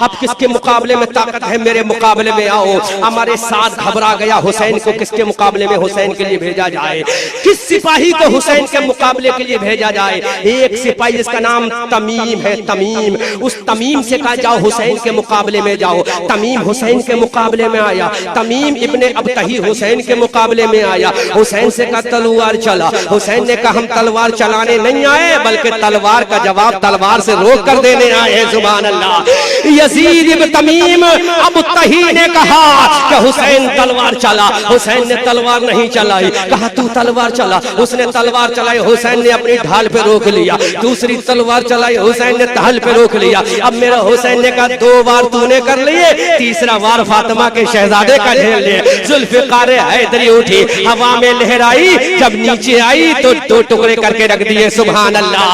Speaker 1: अब किसके मुकाबले में ताकत है, मेरे मुकाबले में आओ। हमारे साथ घबरा गया, हुसैन को किसके मुकाबले में हुसैन के लिए भेजा जाए, किस सिपाही को हुसैन के मुकाबले के लिए भेजा जाए। एक सिपाही जिसका नाम तमीम है, तमीम, उस तमीम से कहा जाओ हुसैन के मुकाबले में जाओ। तमीम हुसैन के मुकाबले में आया। तमीम इब्ने अबतही हुसैन के मुकाबले में आया। हुसैन से कहा तलवार चला। हुसैन ने कहा, हम तलवार चलाने नहीं आए बल्कि तलवार का जवाब तलवार से रोक कर देने आए हैं। सुभान अल्लाह। यजीद इब्न तमीम अबतही ने कहा कि हुसैन तलवार चला। हुसैन ने तलवार नहीं चलाई। कहा तू तलवार चला। उसने तलवार चलाई, हुसैन ने अपनी ढाल पे रोक लिया। दूसरी तलवार चलाई, हुसैन ने ढाल पे रोक लिया। अब मेरा हुसैन ने कहा, 2 बार तूने कर लिए, तीसरा बार फातिमा के शहजादे का झेल लिए। जुल्फिकार हैदरी उठी, हवा में लहराई, जब नीचे आई तो 2 टुकड़े करके रख दिए। सुभान अल्लाह।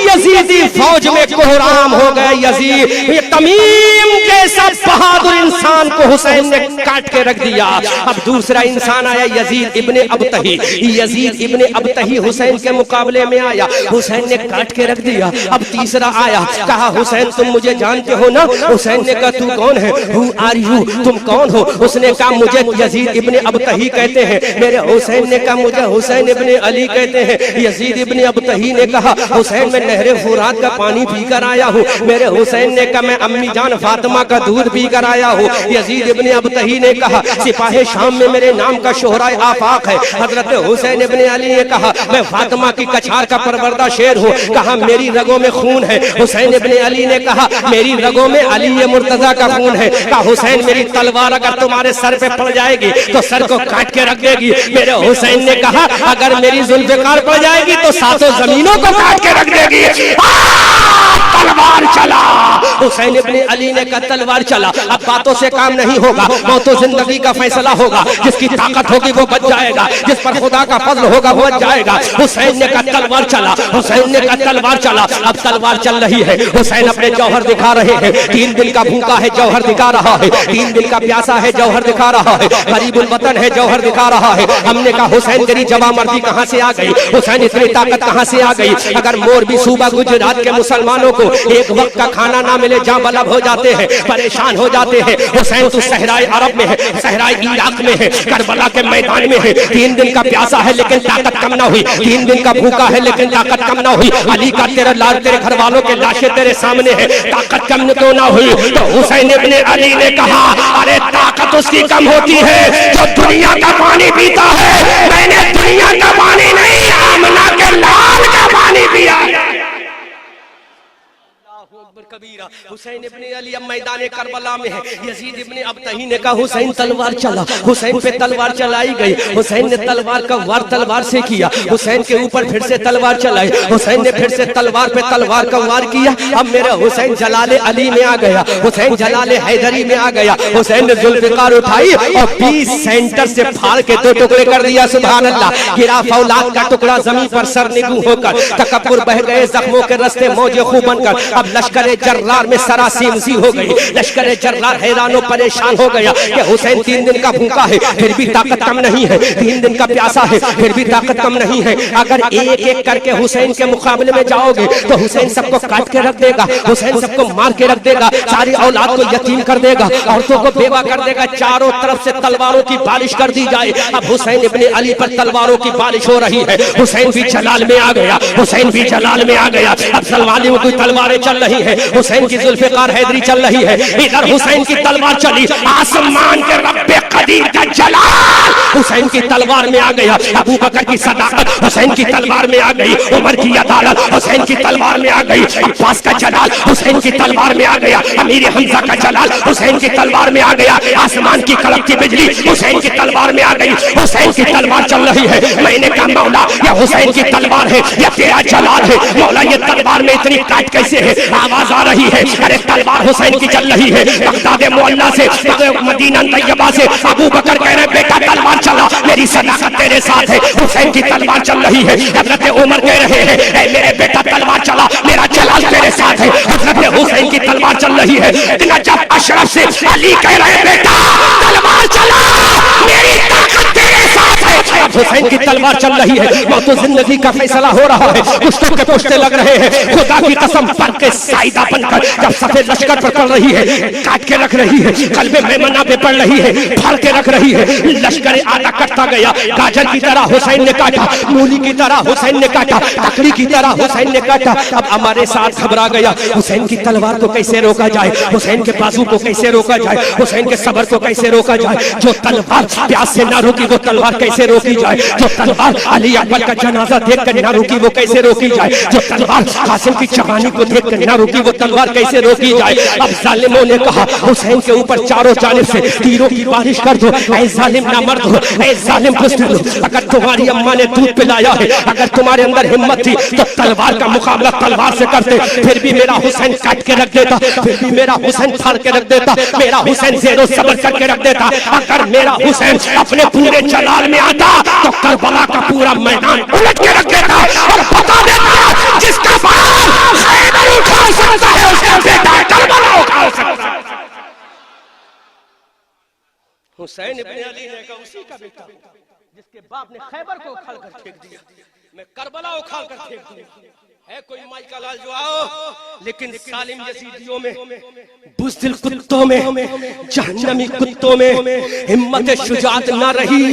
Speaker 1: यजीदी फौज में कोहराम हो गए। यजीद, ये तमीम जैसा बहादुर इंसान को हुसैन ने काट के रख दिया। अब दूसरा इंसान आया, यजीद इब्ने अबतही। यजीद इब्ने अबतही हुसैन के मुकाबले में आया, हुसैन ने काट के रख दिया। अब तीसरा आया, कहा हुसैन तुम मुझे जानते हो ना। हुसैन ने कहा तू कौन है, हु आर यू, तुम कौन हो। उसने कहा मुझे यजीद इब्ने अबतही कहते हैं। मेरे हुसैन ने कहा मुझे हुसैन इब्ने अली कहते हैं। यजीद इब्ने अबतही ने कहा, हुसैन मैं नहरे फुरात का पानी पीकर आया हूँ। मेरे हुसैन ने कहा मैं अम्मी जान फातिमा का दूध पीकर आया हूँ। यजीद इब्ने अबतही ने कहा, सिपाही शाम में मेरे नाम का शोहराए आफाक है। हजरत हुसैन इब्ने अली ने कहा, मैं फातिमा की कछार का परवरदा शेर हूँ। कहा मेरी रगों में खून है। हुसैन इब्ने अली ने कहा, मेरी रगों में अली मुर्तजा का खून है। कहा हुसैन मेरी तलवार अगर तुम्हारे सर पे पड़ जाएगी तो सर को काट के रख देगी। मेरे हुसैन ने कहा, अगर मेरी जुल्फिकार पड़ जाएगी तो 7 जमीनों को काट के रख देगी। तलवार चला। हुसैन इब्ने अली ने कहा तलवार चला। अब बातों से काम नहीं होगा, मौतो जिंदगी का फैसला होगा। जिसकी ताकत होगी वो बच जाएगा, जिस पर खुदा का फजल होगा वो बच जाएगा। हुसैन ने कहा तलवार चला। हुसैन ने कहा तलवार चला। अब तलवार चल रही है। हुसैन अपने जौहर दिखा रहे हैं। 3 दिन का भूखा है, जौहर दिखा रहा है। 3 दिन का प्यासा है, जौहर दिखा रहा है। गरीबुल वतन है, जौहर दिखा रहा है। हमने कहा हुसैन तेरी जवा मर्दी कहां से आ गई, हुसैन इतनी ताकत कहां से आ गई। अगर मोरबी सूबा गुजरात के मुसलमानों को एक वक्त का खाना ना मिले, जां बलब हो जाते हैं, परेशान हो जाते हैं। हुसैन तू सहराए अरब में है, सहराए इराक में है, करबला के मैदान में है। 3 दिन का प्यासा है लेकिन ताकत कम ना हुई। 3 दिन का भूखा है लेकिन ताकत कम ना हुई। अली का तेरा लाल, तेरे घर वालों के लाशें तेरे सामने है, ताकत कम क्यों ना हुई। तो हुसैन इब्ने अली ने कहा, अरे ताकत उसकी कम होती है जो दुनिया का पानी पीता है। मैंने दुनिया का पानी नहीं, आमना के लाल का पानी पिया। कबीरा। हुसैन इब्ने अली अब मैदान करबला में है। यजीद इब्ने अबतही ने कहा हुसैन तलवार चला। हुसैन पे तलवार चलाई गई। हुसैन ने तलवार का वार तलवार से किया। हुसैन के ऊपर फिर से तलवार चलाई। हुसैन ने फिर से तलवार पे तलवार का वार किया। अब मेरा हुसैन जलाले अली में आ गया, हुसैन जलाले हैदरी में आ गया। हुसैन ने जुल्फिकार उठाई और 20 सेंटर से फाड़ के 2 टुकड़े कर दिया। सुभान अल्लाह। गिरा फौलाद का टुकड़ा जमीन पर सरनिगू होकर, तकब्बुर बह गए जख्मों के रास्ते मौजे खूब बनकर। अब लश्कर
Speaker 2: जर्रार में सरासीमसी हो गई। लश्कर जर्रार हैरान और परेशान हो गया कि हुसैन 3 दिन का भूखा है फिर भी ताकत कम नहीं है, 3 दिन का प्यासा है फिर भी ताकत कम नहीं है। अगर एक एक करके हुसैन के मुकाबले में जाओगे तो हुसैन सबको काट के रख देगा, हुसैन सबको मार के रख देगा, सारी औलाद को यतीम कर देगा, औरतों को बेवा कर देगा। चारों तरफ से तलवारों की बारिश कर दी जाए। अब हुसैन इब्ने अली पर तलवारों की बारिश हो रही है। हुसैन भी जलाल में आ गया, हुसैन भी जलाल में आ गया। अब सलवानी में कोई तलवारें चल रही है, हुसैन की जुल्फ़िकार हैदरी चल रही है, इधर हुसैन की तलवार चली। आसमान के रब्बे कदीर का जलाल हुसैन की तलवार में आ गया। अबू बकर की सदाकत हुसैन की तलवार में आ गई, उमर की अदालत हुसैन की तलवार में आ गई, अब्बास का जलाल हुसैन की तलवार में आ गया, अमीर हमजा का जलाल हुसैन की तलवार में आ गया। आसमान की कड़कती बिजली हुसैन की तलवार में आ गई, हुसैन की तलवार चल रही है। मैंने कहा मौला यह हुसैन की तलवार है या तेरा जलाल है? मौला ये तलवार में इतनी काट कैसे है? आवाज आ रही है, अरे तलवार हुसैन की चल रही है। बगदाद मुअल्ला से मदीना तैयबा से अबू बकर कह रहे बेटा तलवार चला, मेरी सदाकत तेरे साथ है। हुसैन की तलवार चल रही है। हजरत उमर कह रहे हैं ऐ मेरे बेटा तलवार चला, मेरा जलाल तेरे साथ है। हजरत हुसैन की तलवार चल रही है। नजफ अशरफ से अली कह रहे बेटा तलवार चला, मेरी ताकत तेरे साथ है। अब हुसैन की तलवार चल रही है। मौत और जिंदगी का फैसला हो रहा है। पुश्तों के पुश्ते लग रहे हैं। खुदा की कसम पर के साइदा बनकर जब सफेद लश्कर पर चल रही है, काट के रख रही है, कल्बे मेमना पे पड़ रही है, फाड़ के रख रही है। लश्कर आधा कटता गया, गाजर की तरह हुसैन ने काटा, मूली की तरह हुसैन ने काटा, तकड़ी की तरह हुसैन ने काटा। अब हमारे साथ घबरा गया, हुसैन की तलवार को कैसे रोका जाए, हुसैन के बाजू को कैसे रोका जाए, हुसैन के सबर को कैसे रोका जाए। जो तलवार प्यास से ना रोकी वो तलवार कैसे रोकी जाए, जो तलवार अली अकबर का जनाजा देख कर ना रोकी वो कैसे रोकी जाए, जो तलवार कासिम की जवानी को देख कर ना रोकी वो तलवार कैसे रोकी जाए। अब जालिमों ने कहा हुसैन के ऊपर चारों जानिब से तीरों की बारिश कर दो, ऐ जालिम ना मर्द हो, ऐ जालिम बुज़दिल हो। अगर तुम्हारी अम्मा ने दूध पिलाया है, अगर तुम्हारे अंदर हिम्मत थी तो तलवार का मुकाबला तलवार से करते, फिर भी मेरा हुसैन काट के रख देता, फिर भी मेरा हुसैन फाड़ के रख देता, मेरा हुसैन ज़ेरो सबर करके रख देता। अगर मेरा हुसैन अपने पूरे जलाल में आता तो करबला का पूरा मैदान उलट के रख देता और बता देता जिसका बाल खैबर उठा सकता है उसका बेटा करबला उठा सकता है।
Speaker 1: हुसैन इब्ने अली ने कहा उसी का बेटा जिसके बाप ने खैबर को उखाड़ कर फेंक दिया, मैं करबला उखाड़ कर फेंक दिया। है कोई माई का लाल जो आओ, लेकिन सालिम यजीदियों में, बुज़दिल कुत्तों में, जहन्नमी कुत्तों में हिम्मत शुजात ना रही।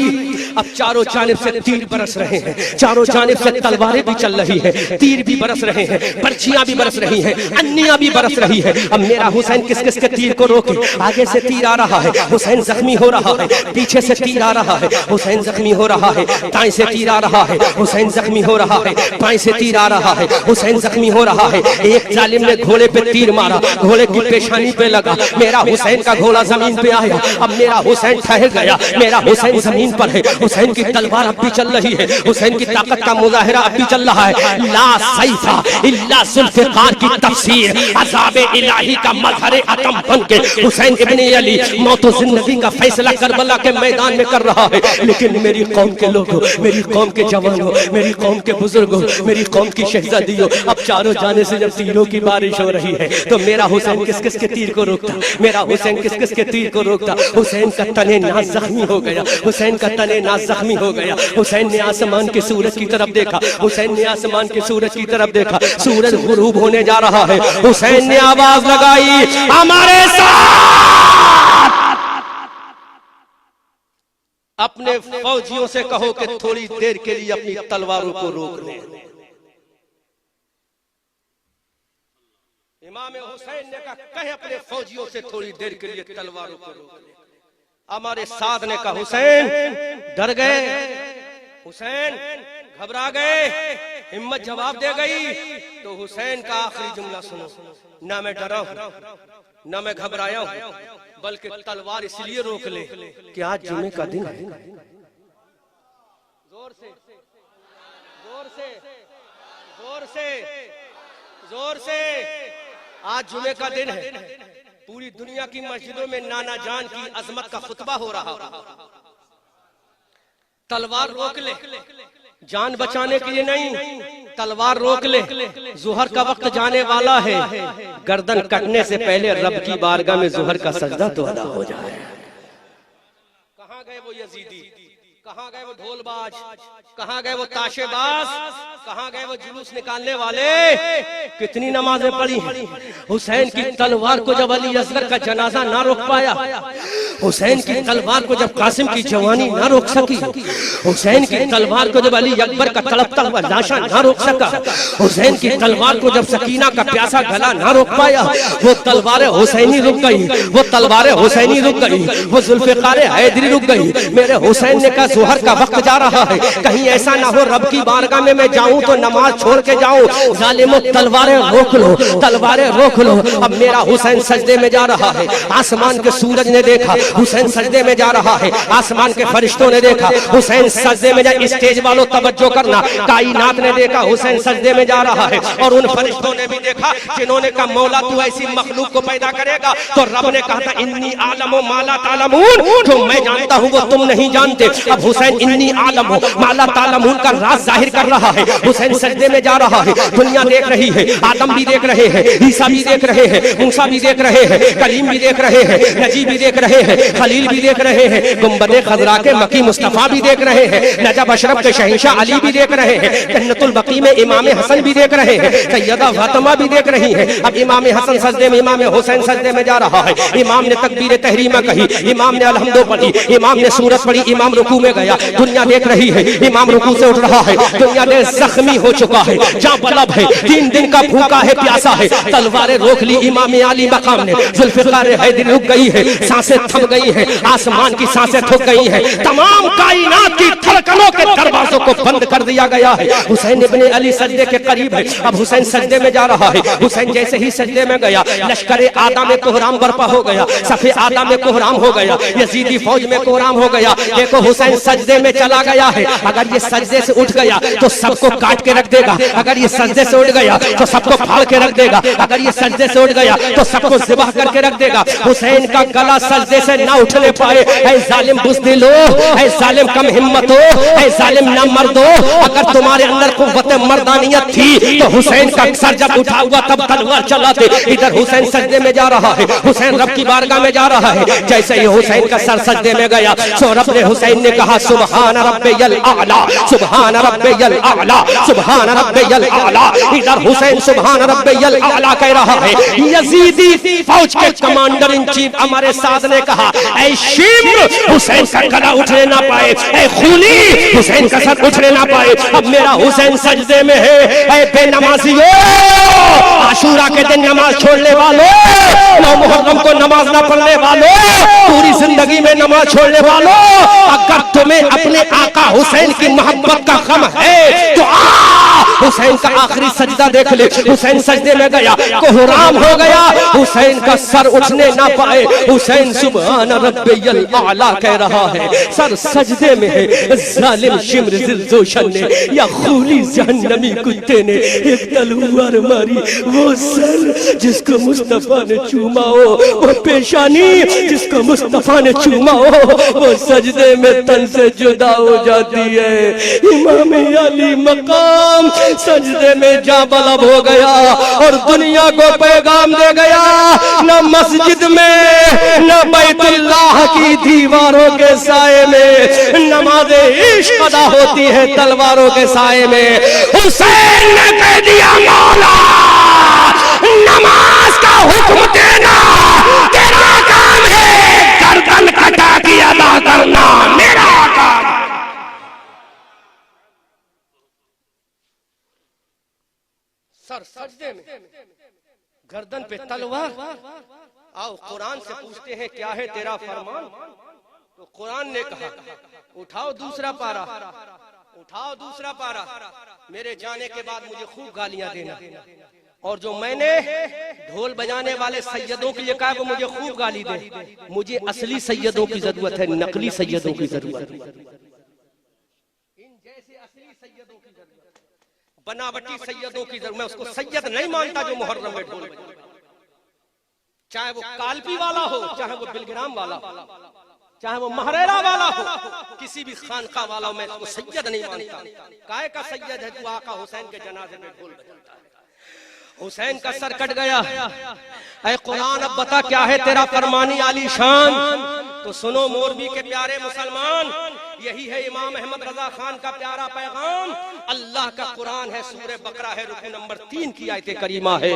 Speaker 1: अब चारों जानिब से तीर बरस रहे हैं, चारों जानिब से तलवारें भी चल रही हैं, तीर भी बरस रहे हैं, पर्चियां भी बरस रही हैं, अन्नियां भी बरस रही है। अब मेरा हुसैन किस किस के तीर को रोके? आगे से तीर आ रहा है, हुसैन जख्मी हो रहा है, पीछे से तीर आ रहा है, हुसैन जख्मी हो रहा है, दाएं से तीर आ रहा है, हुसैन जख्मी हो रहा है, बाएं से तीर आ रहा है, हुसैन जख्मी हो रहा है। एक जालिम ने घोड़े पे तीर मारा, घोड़े की पेशानी पे लगा, मेरा हुसैन का घोड़ा जमीन पे आया। अब मेरा हुसैन ठहर गया, मेरा हुसैन जमीन पर है, हुसैन की तलवार अब भी चल रही है, हुसैन की ताकत का मुजाहिरा अब भी चल रहा है। ला सैफा इल्ला जुल्फ़िकार की तफसीर अज़ाब इलाही का मज़हर अतम बन के हुसैन इब्ने अली मौत और जिंदगी का फैसला करबला के मैदान में कर रहा है। लेकिन मेरी कौम के लोगों, मेरी कौम के जवानों, मेरी कौम के बुजुर्गों, मेरी कौम की शहजादियों, अब चारों जाने से जब तीरों की बारिश हो रही है तो मेरा हुसैन किस किस के तीर को रोकता, मेरा हुसैन किस किस के तीर को रोकता। हुसैन का तने नाज जख्मी हो गया, हुसैन का तने नाज जख्मी हो गया। हुसैन ने आसमान के सूरज की तरफ देखा, हुसैन ने आसमान के सूरज की तरफ देखा, सूरज गुरूब होने जा रहा है। हुसैन ने आवाज लगाई हमारे साथ अपने फौजियों से कहो कि थोड़ी देर के लिए अपनी तलवारों को रोक लें। इमाम हुसैन ने कहा कहे अपने फौजियों से थोड़ी देर के लिए तलवारों को रोक ले। हमारे साथ ने कहा हुसैन डर गए, हुसैन घबरा गए, हिम्मत जवाब दे गई। तो हुसैन का आखिरी जुमला सुनो, ना मैं डरा हूं ना मैं घबराया हूं, बल्कि तलवार इसलिए रोक ले कि आज जुमे का दिन है। जोर से जोर से जोर से जोर से आज जुमे का दिन है। पूरी दुनिया की मस्जिदों में नाना जान की अजमत का खुतबा हो रहा। तलवार रोक ले, जान बचाने के लिए नहीं, तलवार रोक ले, जुहर का वक्त जाने वाला है, गर्दन कटने से पहले रब की बारगाह में जुहर का सजदा तो अदा हो जाए। कहाँ गए वो यजीदी, कहाँ गए वो ढोलबाज, कहाँ गए वो ताशेबाज, कहाँ गए वो जुलूस निकालने वाले? कितनी नमाजें पढ़ी। हुसैन की तलवार को जब अली असगर का जनाजा ना रोक पाया, हुसैन की तलवार को जब कासिम की जवानी ना रोक सकी, हुसैन की तलवार को जब अली अकबर का तड़पता हुआ लाशा ना रोक सका, हुसैन की तलवार को जब सकीना का प्यासा गला ना रोक पाया, वो तलवार हुसैनी रुक गई, वो तलवार हुसैनी रुक गई, वो जुल्फ़िकार हैदरी रुक गई। मेरे हुसैन ने कहा जुहर का वक्त जा रहा है, कहीं ऐसा ना हो रब की बारगाह में मैं जाऊं तो नमाज छोड़ के जाऊं। जालिमो तलवारें रोक लो, तलवारें रोक लो। अब मेरा हुसैन सजदे में जा रहा है, आसमान के सूरज ने देखा हुसैन सजदे में जा रहा है, आसमान के फरिश्तों ने देखा हुसैन सजदे में जा, स्टेज वालों तवज्जो करना, कायनात ने देखा हुसैन सजदे में जा रहा है, और उन फरिश्तों ने भी देखा जिन्होंने कहा मौला तू ऐसी मखलूक को पैदा करेगा, तो रब ने कहा था इन्नी आलमो माला तालमून, जो मैं जानता हूं वो तुम नहीं जानते। अब हुसैन इन्नी आलम हो माला तालमून का राज जाहिर कर रहा है। हुसैन सजदे में जा रहा है, दुनिया देख रही है, आदम भी देख रहे हैं, ईसा भी देख रहे हैं, मूसा भी देख रहे हैं, कलीम भी देख रहे हैं, नजी भी देख रहे हैं, खलील भी देख रहे हैं, गुंबदे खजरा के मकी मुस्तफा भी देख रहे हैं, नजब अशरफ के शहंशाह अली भी देख रहे हैं, जन्नतुल बकी में इमाम हसन भी देख रहे हैं, सैयदा फातिमा भी देख रही है। अब इमाम हसन सजदे में, इमाम हुसैन सजदे में जा रहा है। इमाम ने तकबीर तहरीमा कही, इमाम ने अलहम्दो पढ़ी, इमाम ने सूरत पढ़ी, इमाम रुकू में गया, दुनिया देख रही है, इमाम रुकू से उठ रहा है, दुनिया ने जख्मी हो चुका है, जहाँ बलब है, 3 दिन का भूखा है, प्यासा है, तलवारें रोक ली इमाम आली मकाम ने, जुल्फ़िकार हैदरी रुक गई है, सांसें थम गई है, आसमान की सांसें थक गई है, तमाम कायनात की धड़कनों के दरवाजों को बंद कर दिया गया है। हुसैन इब्ने अली सजदे के करीब है। अब हुसैन सजदे में जा रहा है। हुसैन जैसे ही सजदे में गया, लश्कर आदा में कोहराम बर्पा हो गया, सफे आदा में कोहराम हो गया, यजीदी फौज में कोहराम हो गया। देखो हुसैन सजदे में चला गया है। अगर ये सजदे से उठ गया तो सबको काट के रख देगा, अगर ये सजदे से उठ गया तो सबको फाड़ के रख देगा, अगर ये सजदे से उठ गया तो सबको ज़िबाह करके रख देगा। हुसैन का गला सजदे से ना उठने पाए। ऐ जालिम बुज़दिलो, ऐ जालिम कम हिम्मत हो, ऐ जालिम ना मर्दो, अगर तुम्हारे अंदर कुव्वत मर्दानियत थी तो हुसैन का सर जब उठा हुआ तब तलवार चलाते। इधर हुसैन सजदे में जा रहा है, हुसैन रब की बारगाह में जा रहा है। जैसे ही हुसैन का सर सजदे में गया तो रब ने हुसैन ने कहा सुबहान रब्बियल आला, सुबहान रब्बियल आला, सुबहान रब्बियल आला। इधर हुसैन सुबहान रब्बियल आला कह रहा है। यजीदी फौज के कमांडर इन चीफ हमारे साथ ने कहा ऐ शिम्र, हुसैन का गला उठने ना पाए, ऐ खूनी, हुसैन का सर उठने ना पाए। अब मेरा हुसैन सजदे में है। ऐ बेनमाजियों, आशूरा के दिन नमाज छोड़ने वालों, 9 मुहर्रम को नमाज ना पढ़ने वालों, पूरी जिंदगी में नमाज छोड़ने वालों, अगर तुम्हें अपने आका हुसैन की मोहब्बत का गम है तो हुसैन का आखिरी सजदा देख ले। हुसैन सजदे में गया, कोहराम हो गया, हुसैन का सर उठने ना पाए। हुसैन सुभान रब्बियल आला कह रहा है, सर सजदे में है। जालिम शिम्र जिलजोशन ने या खूनी जहन्नमी कुत्ते ने एक तलवार मारी। वो सर जिसको मुस्तफा ने चूमा हो, वो पेशानी जिसको मुस्तफा ने चूमा हो, वो सजदे में तन से जुदा हो जाती है। इमाम अली मकाम सजदे में जा बलब हो गया और दुनिया को पैगाम दे गया। न मस्जिद में न बैतुल्लाह की दीवारों के साए में नमाज इश्क अदा होती है तलवारों के साए में। हुसैन ने कह दिया मौला नमाज का हुक्म देना तेरा काम है, गर्दन कटा के अदा करना मेरा काम। सर सजदे में, गर्दन पे तलवार। आओ कुरान से पूछते हैं क्या है तेरा फरमान। तो कुरान ने कहा उठाओ दूसरा पारा, उठाओ दूसरा पारा, मेरे जाने के बाद मुझे खूब गालियां देना, और जो मैंने ढोल बजाने वाले सैयदों के लिए कहा वो मुझे खूब गाली दे। मुझे असली सैयदों की जरूरत है, नकली सैयदों की जरूरत है। इन जैसे असली सैयदों की जरूरत, बनावटी सैयदों की जरूरत। मैं उसको सैयद नहीं मानता जो मुहर्रम में ढोल बजाए, चाहे वो कालपी वाला हो चाहे वो बिलग्राम वाला। चाहे वो महरेरा वाला हो, किसी भी खानका वाला हो, मैं इसको सैयद नहीं मानता। काय का सैयद है तू? आका हुसैन के जनाजे में ढोल बजाता है। हुसैन का सर कट गया। ऐ कुरान अब बता क्या है तेरा फरमानी आली शान। तो सुनो मोरबी के प्यारे मुसलमान, यही है इमाम अहमद रजा खान का प्यारा पैगाम। अल्लाह का कुरान है, सूरह बकरा है, रुकू नंबर 3 की आयत करीमा है,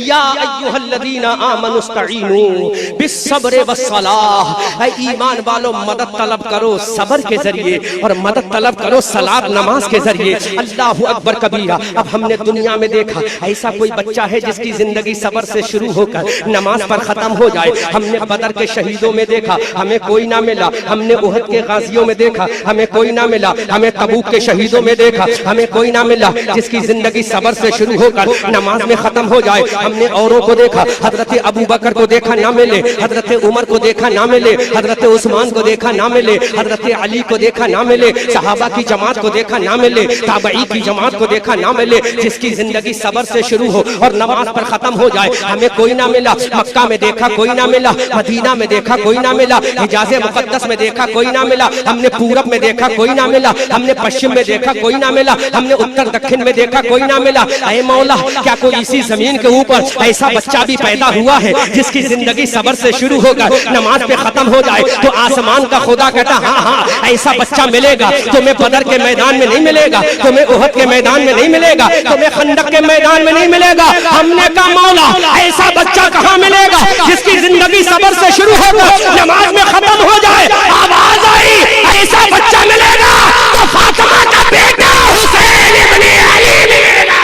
Speaker 1: या अय्युहल्लज़ीना आमनुस्तईनु बिस्सब्रि वस्सलाह। ऐ ईमान वालों, मदद तलब करो सब्र के जरिए और मदद तलब करो सलात नमाज के जरिए। अल्लाहु अकबर कबीरा। अब हमने दुनिया में देखा ऐसा कोई बच्चा है जिसकी जिंदगी सब्र से शुरू होकर नमाज पर खत्म हो जाए। हमने बदर के शहीदों में देखा, हमें कोई ना मिला। हमने उहद के गाजियों में देखा, हमें कोई ना मिला। हमें तबूक के शहीदों में देखा, हमें कोई ना मिला जिसकी जिंदगी सब्र से शुरू होकर नमाज में खत्म हो जाए। हमने औरों को देखा, हजरत अबू बकर को देखा ना मिले, हजरत उमर को देखा ना मिले, हजरत उस्मान को देखा ना मिले, हजरत अली को देखा ना मिले, सहाबा की जमात को देखा ना मिले, ताबई की जमात को देखा ना मिले। जिसकी जिंदगी सब्र से शुरू हो और नमाज पर खत्म हो जाए, हमें कोई ना मिला। मक्का में देखा कोई ना मिला, मदीना में देखा कोई ना मिला, हिजाज़े मुक़द्दस में देखा कोई ना मिला, हमने पूरब में देखा कोई ना मिला, हमने पश्चिम में देखा कोई ना मिला, हमने उत्तर दक्षिण में देखा कोई ना मिला। ऐ मौला, क्या कोई इसी जमीन के ऊपर ऐसा बच्चा भी पैदा हुआ है जिसकी जिंदगी सब्र से शुरू होकर नमाज पे खत्म हो जाए? तो आसमान का खुदा कहता हाँ हाँ ऐसा बच्चा मिलेगा। तुम्हें बदर के मैदान में नहीं मिलेगा, तुम्हें उहद के मैदान में नहीं मिलेगा, तुम्हें खंदक के मैदान में नहीं मिलेगा। हमने कहा मौला ऐसा बच्चा कहाँ मिलेगा जिसकी जिंदगी सब्र से शुरू होकर नमाज में खत्म हो जाए? आवाज आई, ऐसा बच्चा मिलेगा तो फातिमा का बेटा हुसैन इब्ने अली मिलेगा।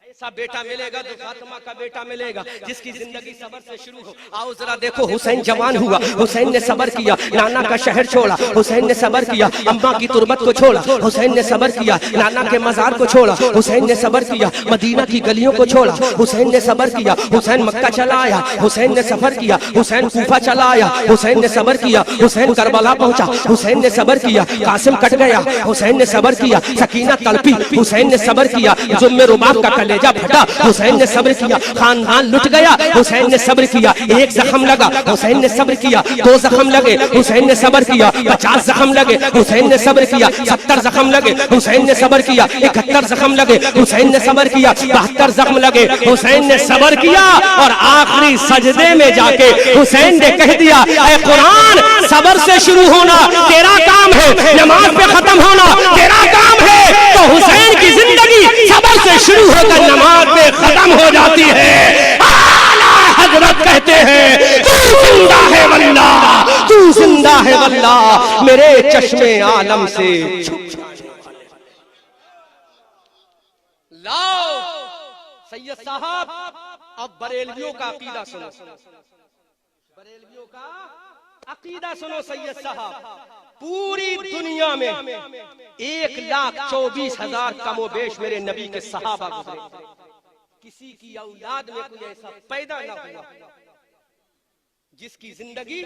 Speaker 1: ऐसा बेटा मिलेगा तो फातिमा का बेटा मिलेगा जिसकी जिंदगी सब्र से शुरू हो। आओ जरा देखो, हुसैन जवान हुआ, हुसैन ने सब्र किया, नाना का शहर छोड़ा, हुसैन ने सब्र किया, अम्मा की तुरबत को छोड़ा, हुसैन ने सब्र किया, नाना के मजार को छोड़ा, हुसैन ने सब्र किया, मदीना की गलियों को छोड़ा, हुसैन ने सब्र किया, हुसैन मक्का चला आया, हुसैन ने सफर किया, हुसैन कूफा चला आया, हुसैन ने सब्र किया, हुसैन करबला पहुंचा, हुसैन ने सब्र किया, कासिम कट गया, हुसैन ने सब्र किया, सकीना तड़पी, हुसैन ने सब्र किया, जुम्मे रुबाब का कलेजा फटा, हुसैन ने सब्र किया, खानदान लुट गया, हुसैन ने सब्र किया, एक जख्म लगा, हुसैन ने सब्र किया, 2 जख्म लगे, हुसैन ने सब्र किया, 50 जख्म लगे, हुसैन ने सब्र किया, 70 जख्म लगे, हुसैन ने सब्र किया, 71 जख्म लगे, हुसैन ने सब्र किया, 72 जख्म लगे, हुसैन ने सब्र किया। और आखिरी सजदे में जाके हुसैन ने कह दिया, ऐ कुरान, सब्र से शुरू होना तेरा काम है, नमाज पे खत्म होना तेरा काम है। तो हुसैन की जिंदगी सब्र से शुरू होकर नमाज पे खत्म हो जाती है। आला हजरत कहते हैं, तू जिंदा है वल्लाह, तू जिंदा है वल्लाह, मेरे चश्मे आलम से लाओ। सैयद साहब, अब बरेलवियों का अकीदा सुनो, बरेलवियों का अकीदा सुनो। सैयद साहब, पूरी दुनिया में 1,24,000 कमोबेश मेरे नबी के सहाबा गुजरे, किसी की औलाद में कोई ऐसा पैदा ना हुआ जिसकी जिंदगी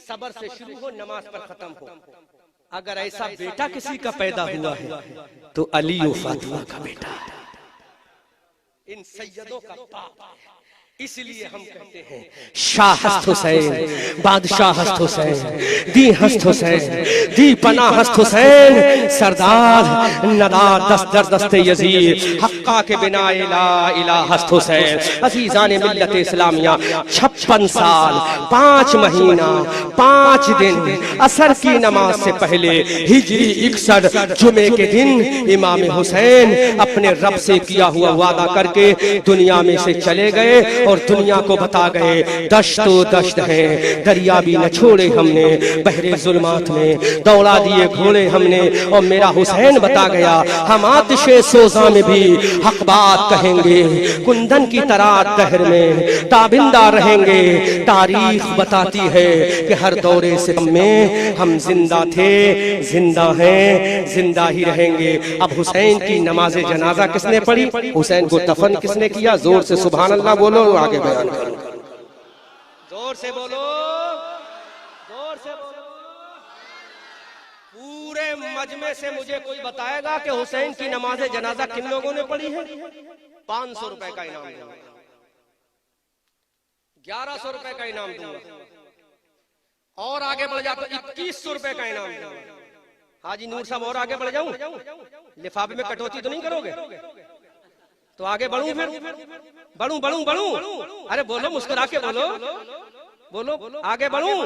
Speaker 1: सब्र से शुरू हो, नमाज पर खत्म हो। अगर ऐसा बेटा किसी का पैदा हुआ है तो अली और फातिमा का बेटा है, इन सैयदों का बाप। इसलिए हम कहते हैं शाह हस्त हुसैन, बादशाह हस्त हुसैन, दी हस्त हुसैन, दी पना हस्त हुसैन, सरदार नदार दस्तर दस्ते यजीद, हक्का के बिना इला इला हस्त हुसैन। अजीजान मिल्लत इस्लामिया, 56 साल 5 महीना 5 दिन असर की नमाज से पहले हिजरी 61 जुमे के दिन इमाम हुसैन अपने रब से किया हुआ वादा करके दुनिया में से चले गए और दुनिया को बता गए, दश्तो दश्त है, दरिया भी न छोड़े हमने, बहरे जुल्मात में दौड़ा दिए घोड़े हमने। और मेरा हुसैन बता गया, हम आतिशे सोजा में भी हक बात कहेंगे, कुंदन की तरह दहर में ताबिंदा रहेंगे। तारीख बताती है कि हर दौरे से में हम जिंदा थे, जिंदा हैं, जिंदा ही रहेंगे। अब हुसैन की नमाज जनाजा किसने पढ़ी, हुसैन को दफन किसने किया? जोर से सुभान अल्लाह बोलो, आगे बयान करो, जोर से बोलो, जोर से बोलो। पूरे मजमे से मुझे कोई बताएगा कि हुसैन की नमाज जनाजा किन लोगों ने पढ़ी है? 500 रुपए का इनाम। 1100 रुपए का इनाम दूंगा। और आगे बढ़ जाओ तो 2100 रुपए का इनाम दूंगा। हाजी नूर साहब और आगे बढ़ जाऊं? लिफाफे में कटौती तो नहीं करोगे? तो आगे बढ़ूं फिर? बढ़ूं? अरे बोलो, मुस्कुरा के बोलो, आगे बढ़ूं?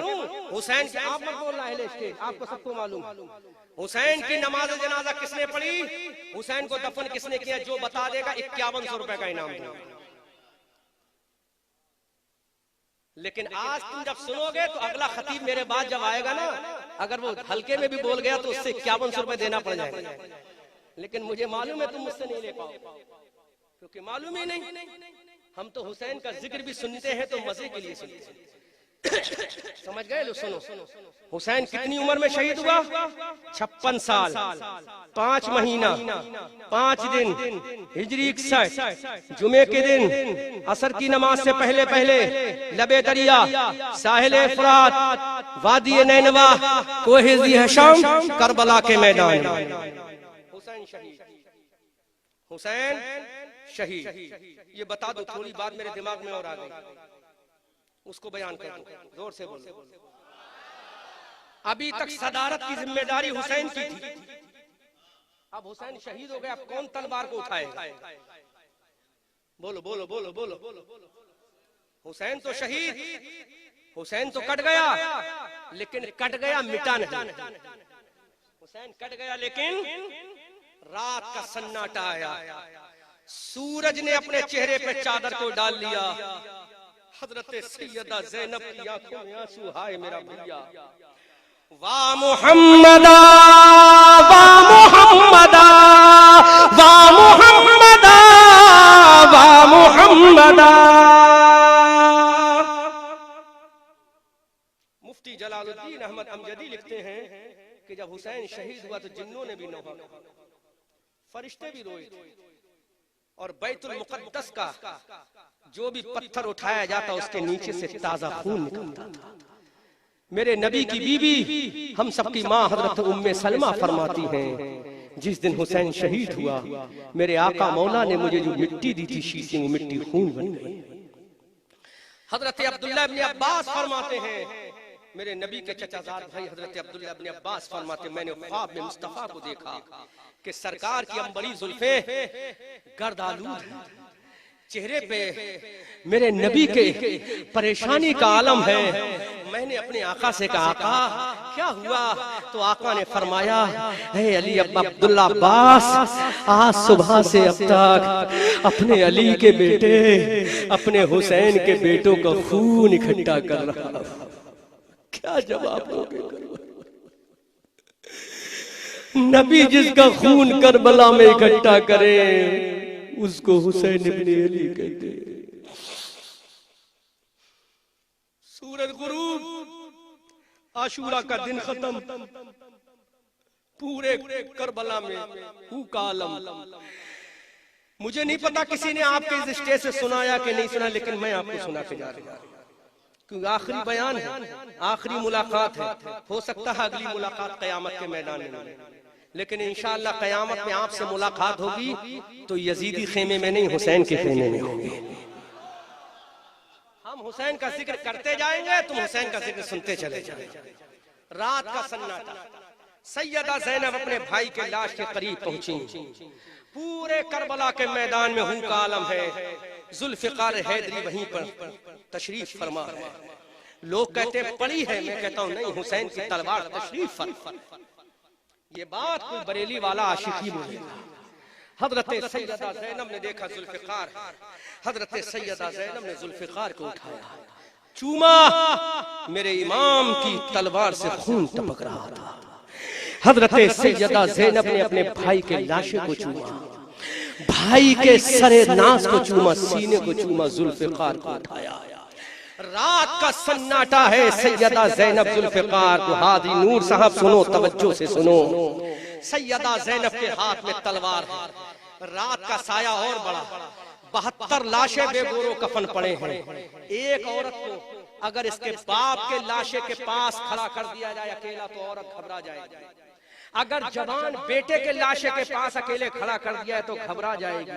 Speaker 1: हुसैन की, आप मत बोलना है स्टेज, आपको सबको मालूम। हुसैन की नमाज जनाजा किसने पढ़ी, हुसैन को दफन किसने किया, जो बता देगा 5100 रुपए का इनाम दूंगा। लेकिन आज तुम जब सुनोगे तो अगला खतीब मेरे बाद जब आएगा ना, अगर वो हल्के में भी बोल गया तो उससे 5100 रुपए देना पड़ जाएगा। लेकिन मुझे मालूम है तुम मुझसे नहीं ले पाओ, क्योंकि मालूम ही नहीं। हम तो हुसैन का जिक्र भी सुनते हैं तो मजे के लिए सुनते हैं। समझ गए लो? सुनो, हुसैन कितनी उम्र में शहीद हुआ? 56 साल 5 महीना 5 दिन, हिजरी 61, जुमे के दिन असर की नमाज से पहले लबे दरिया, साहिल फुरात, वादी नैनवा, कोहिज़ी हशम, करबला के मैदान हुसैन शहीद। हुसैन शहीद। ये बता दो, थोड़ी बात मेरे दिमाग में और आ गई, उसको बयान कर दो, जोर से बोलो। अभी तक सदारत की जिम्मेदारी हुसैन की थी, अब हुसैन शहीद हो गया, अब कौन तलवार को उठाएगा? बोलो। हुसैन तो शहीद, हुसैन तो कट गया, लेकिन कट गया मिटा नहीं। हुसैन कट गया लेकिन रात का सन्नाटा आया, सूरज ने अपने चेहरे पे चादर को डाल लिया। हजरत सैयदा ज़ैनब की आंखों में आंसू, हाय मेरा भैया, वाह मुहम्मदा, वाह मुहम्मदा, वाह मुहम्मदा, वाह मुहम्मदा। मुफ्ती जलालुद्दीन अहमद अमजदी लिखते हैं कि जब हुसैन शहीद हुआ तो जिन्नों ने भी नौहा, फरिश्ते भी रोए, और बैतुल मुक़द्दस का जो भी पत्थर उठाया जाता उसके नीचे से ताजा खून निकलता था। मेरे नबी की बीबी, हम सबकी माँ हजरत उम्मे सलमा फरमाती हैं, जिस दिन हुसैन शहीद हुआ, मेरे आका मौला ने मुझे जो मिट्टी दी थी शीशे में, मिट्टी खून बन गई। हजरत अब्दुल्लाह इब्न अब्बास फरमाते हैं, मेरे नबी के चचाजाद भाई हजरत अब्दुल्लाह इब्न अब्बास फरमाते, मैंने ख्वाब में मुस्तफा को देखा कि सरकार की अंबरी जुल्फे गर्दालूद है, चेहरे पे मेरे नबी के परेशानी का आलम है। मैंने अपने आका से कहा, आका क्या हुआ? तो आका ने फरमाया, हे अली अब्दुल्ला अब्बास, आज सुबह से अब तक अपने अली के बेटे, अपने हुसैन के बेटों का खून इकट्ठा कर रहा। क्या जवाब दोगे? नबी जिसका खून करबला में इकट्ठा करे उसको हुसैन इब्ने अली कहते। सूरज गुरूब, आशूरा का दिन खत्म, पूरे करबला में हूँ का आलम। मुझे नहीं पता किसी ने आपके इस स्टेज से सुनाया कि नहीं सुना, लेकिन मैं आपको सुना के जा रहा हूँ, क्योंकि आखिरी बयान है, आखिरी मुलाकात है। हो सकता है अगली मुलाकात कयामत के मैदान में, लेकिन इंशाअल्लाह कयामत में आपसे मुलाकात होगी तो यजीदी खेमे में नहीं, हुसैन के खेमे में होगी। हम हुसैन का जिक्र करते जाएंगे, तुम हुसैन का जिक्र सुनते चले जाएंगे। रात का सन्नाटा, सैयदा ज़ैनब अपने भाई के लाश के करीब पहुंची। पूरे करबला के मैदान में हूँ का आलम है, जुल्फ़िकार हैदरी वहीं पर तशरीफ फरमा है। लोग कहते हैं पड़ी है, मैं कहता हूँ नहीं, हुसैन की तलवार तशरीफ फरमा। ये बात कोई बरेली वाला आशिकी बोलेगा। हजरत सैयदा ज़ैनब ने देखा जुल्फ़िकार, हजरत सैयदा ज़ैनब ने जुल्फ़िकार को उठाया, चूमा, मेरे इमाम की तलवार से खून टपक रहा था। हजरत सैयदा ज़ैनब ने अपने भाई के लाशे को चूमा, भाई के सरे नास को चूमा, सीने को चूमा, जुल्फ़िकार को उठाया। रात का सन्नाटा है, सैयदा ज़ैनब जुल्फ़िकार को, हाजी नूर साहब सुनो, तवज्जो से सुनो। सैयदा ज़ैनब के हाथ में तलवार है, रात का साया और बड़ा, 72 लाशें बेगोरो कफन पड़े हैं। एक औरत को अगर इसके बाप के लाशे के पास खड़ा कर दिया जाए अकेला तो औरत घबरा जाएगी। अगर जवान बेटे के लाशे के पास अकेले खड़ा कर दिया है तो घबरा जाएगी,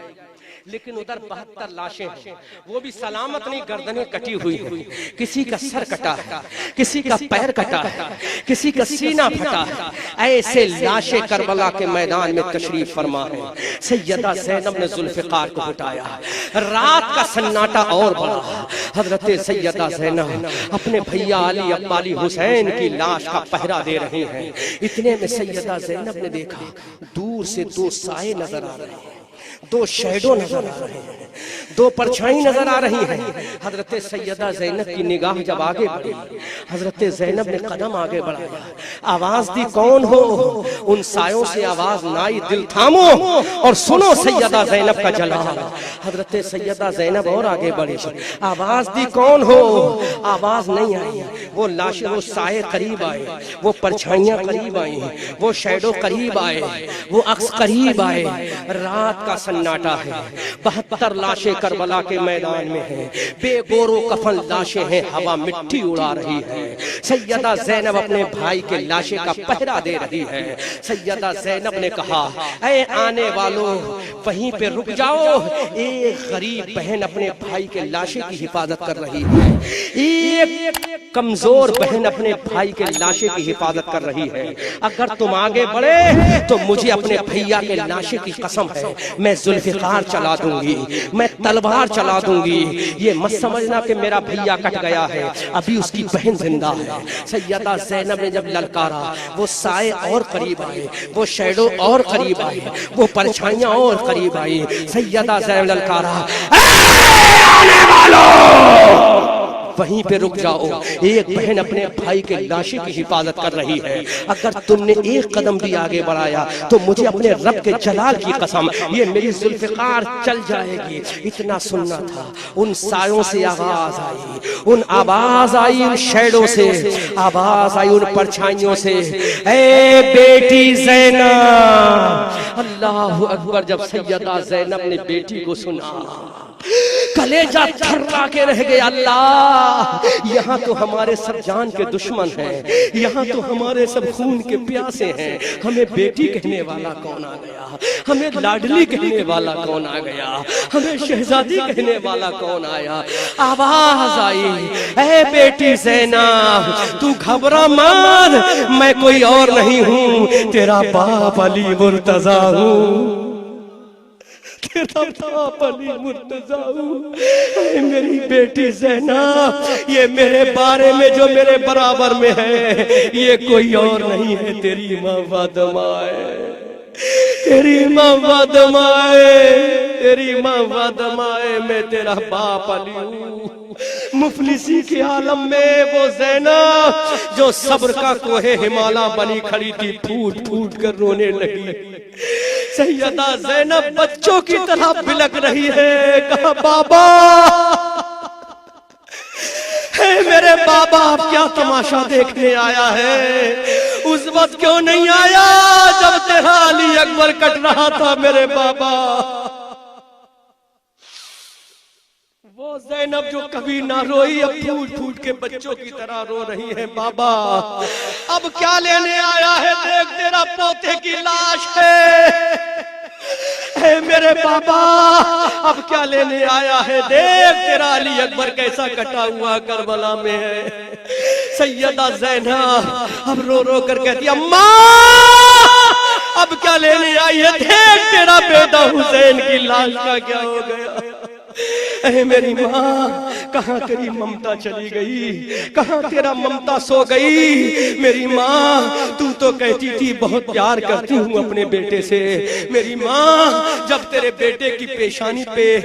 Speaker 1: लेकिन उधर 72 लाशें हैं, वो भी सलामत नहीं, गर्दनें कटी हुई हैं, किसी का सर कटा है, किसी का पैर कटा है, किसी का सीना फटा है। ऐसे लाशें करबला के मैदान में तशरीफ फरमा है। सैयदा ज़ैनब ने जुल्फ़िकार को उठाया, रात का सन्नाटा और बढ़ा। हजरत सैयदा ज़ैनब अपने भैया अली अब्बाली हुसैन की लाश का पहरा दे रहे हैं। इतने में सैयदा ज़ैनब ने देखा दूर से दो साए नजर आ रहे हैं, दो शैडो नजर आ रहे हैं, दो परछाई नजर आ रही हैं। हजरत सैयदा ज़ैनब की निगाह जब आगे बढ़ी, हजरत ज़ैनब ने कदम आगे बढ़ाया, आवाज दी, कौन हो? उन सायों से आवाज ना आई, दिल थामो और सुनो सैयदा ज़ैनब का जलाल। हजरत सैयदा ज़ैनब और आगे बढ़ी, आवाज दी, कौन हो? आवाज नहीं आई। वो लाशें, वो साए करीब आए, वो परछाइयां करीब आई, वो शैडो करीब आए, वो अक्स करीब आए। रात का सन्नाटा है, 72 लाशें करबला के मैदान में हैं, बेगोरो कफन लाशें हैं, हवा मिट्टी उड़ा रही है। सैयदा ज़ैनब अपने भाई के लाशे का पहरा दे रही है। सैयदा ज़ैनब ने कहा, ऐ आने वालों, वहीं पे रुक जाओ। एक गरीब बहन अपने भाई के लाशे की हिफाजत कर रही है, एक कमजोर बहन अपने भाई के लाशे की हिफाजत कर रही है। अगर तुम आगे बढ़े तो मुझे अपने भैया के लाशे की कसम है, मैं जुल्फ़िकार चला दूंगी, मैं तलवार चला दूंगी। ये मत समझना कि मेरा भैया कट गया है, अभी उसकी बहन जिंदा है। सैयदा ज़ैनब ने जब ललकारा, वो साए और करीब आए, वो शैडो और करीब आए, वो परछाइयां और करीब आई। सैयदा ज़ैनब ललकारा, आने वालों, वहीं पे रुक जाओ। एक बहन अपने भाई के लाशे की हिफाजत कर रही है, अगर तुमने एक कदम भी आगे बढ़ाया तो मुझे अपने रब के जलाल की कसम, ये मेरी जुल्फ़िकार चल जाएगी। इतना सुनना था। उन सायों से आवाज आई, उन आवाज आई, उन शैडो से आवाज आई, उन परछाइयों से, ए बेटी ज़ैनब। अल्लाहु अकबर। जब सैयदा ज़ैनब ने बेटी को सुना, कलेजा थर्रा के रह गया। अल्लाह, यहाँ तो हमारे सब जान के दुश्मन हैं, यहाँ तो हमारे सब खून के प्यासे हैं, हमें बेटी कहने वाला कौन आ गया? हमें लाडली कहने वाला कौन आ गया? हमें शहजादी कहने वाला कौन आया? आवाज आई, ऐ बेटी ज़ैनब, तू घबरा मत, मैं कोई और नहीं हूँ, तेरा बाप अली मुर्तजा हूँ, तेरा बाप अली मुर्तजा हूँ। मेरी बेटी ज़ैनब, ये मेरे बारे में जो मेरे बराबर में है, ये कोई और नहीं है, तेरी माँ फातिमा है, तेरी माँ फातिमा है, तेरी माँ फातिमा है, मैं तेरा बाप अली हूँ। मुफलिसी के आलम में वो ज़ैनब जो सब्र का कोहे हिमालय बनी खड़ी थी, फूट फूट कर रोने लगी। सैयदा ज़ैनब बच्चों की तरह बिलक रही है। कहा, बाबा, है मेरे बाबा, आप क्या तमाशा देखने आया है? उस वक्त क्यों नहीं आया जब तेरा अली अकबर कट रहा था मेरे बाबा? वो ज़ैनब जो कभी ना रोई, अब फूट फूट के बच्चों की तरह रो रही है। बाबा, अब क्या लेने आया है? देख, तेरा पोते की लाश है मेरे बाबा, अब क्या लेने आया है? देख, तेरा अली अकबर कैसा कटा हुआ करबला में है। सैयदा ज़ैनब अब रो रो कर कहती, अम्मा, अब क्या लेने आई है? देख, तेरा बेटा हुसैन की लाश का क्या हो गया? अरे मेरी माँ, कहाँ तेरी ममता चली गई? कहाँ तेरा ममता सो गई? मेरी माँ, तू तो कहती थी बहुत प्यार करती हूँ अपने बेटे से। मेरी माँ, जब तेरे बेटे की पेशानी पे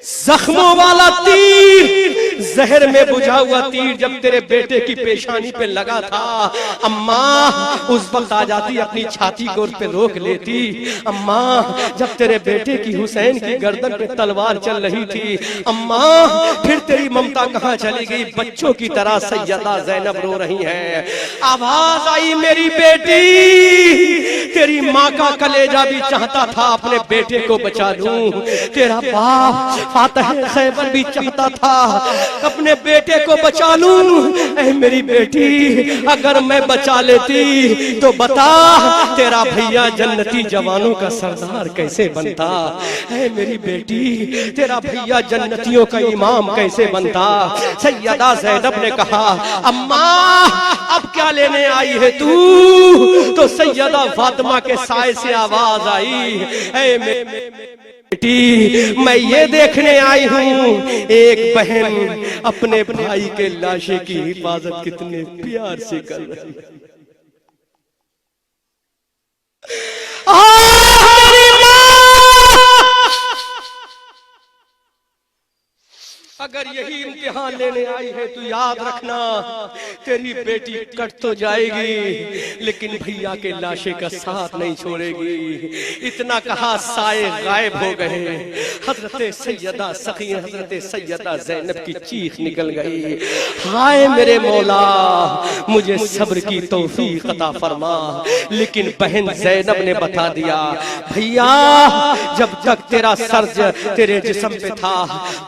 Speaker 1: जख्मों वाला तीर, जहर में बुझा हुआ तीर जब तेरे बेटे की पेशानी पे लगा था, अम्मा उस वक्त आ जाती, अपनी छाती को उस पे रोक लेती। अम्मा, जब तेरे बेटे की हुसैन की गर्दन पे तलवार चल रही थी, अम्मा फिर तेरी ममता कहाँ चली गई? बच्चों की तरह सैयदा ज़ैनब रो रही है। आवाज आई, मेरी बेटी, तेरी माँ का कलेजा भी चाहता था अपने बेटे को बचा लूं, तेरा बाप फातह खैबर भी चाहता था
Speaker 2: अपने बेटे को बचा लूं। ऐ मेरी बेटी, अगर मैं बचा लेती तो बता तेरा भैया जन्नती जवानों का सरदार कैसे बनता। ऐ मेरी बेटी, तेरा भैया जन्नतियों का इमाम कैसे बनता। सैयदा ज़ैनब ने कहा, अम्मा अब क्या लेने आई है तू? तो सैयदा फातिमा के साए से आवाज आई, ऐ बेटी, मैं ये देखने आई हूँ एक बहन अपने भाई के लाशे की हिफाजत कितने प्यार से कर रही है। अगर यही इम्तिहान लेने आई है तो याद रखना तेरी बेटी कट तो जाएगी लेकिन भैया के लाशे का साथ नहीं छोड़ेगी। इतना कहा साए गायब हो गए। हजरत सैयदा सखी हजरत सैयदा ज़ैनब की चीख निकल गई, हाय मेरे मौला, मुझे सब्र की तौफीक अता फरमा। लेकिन बहन ज़ैनब ने बता दिया, भैया जब तक तेरा सर तेरे जिस्म पे था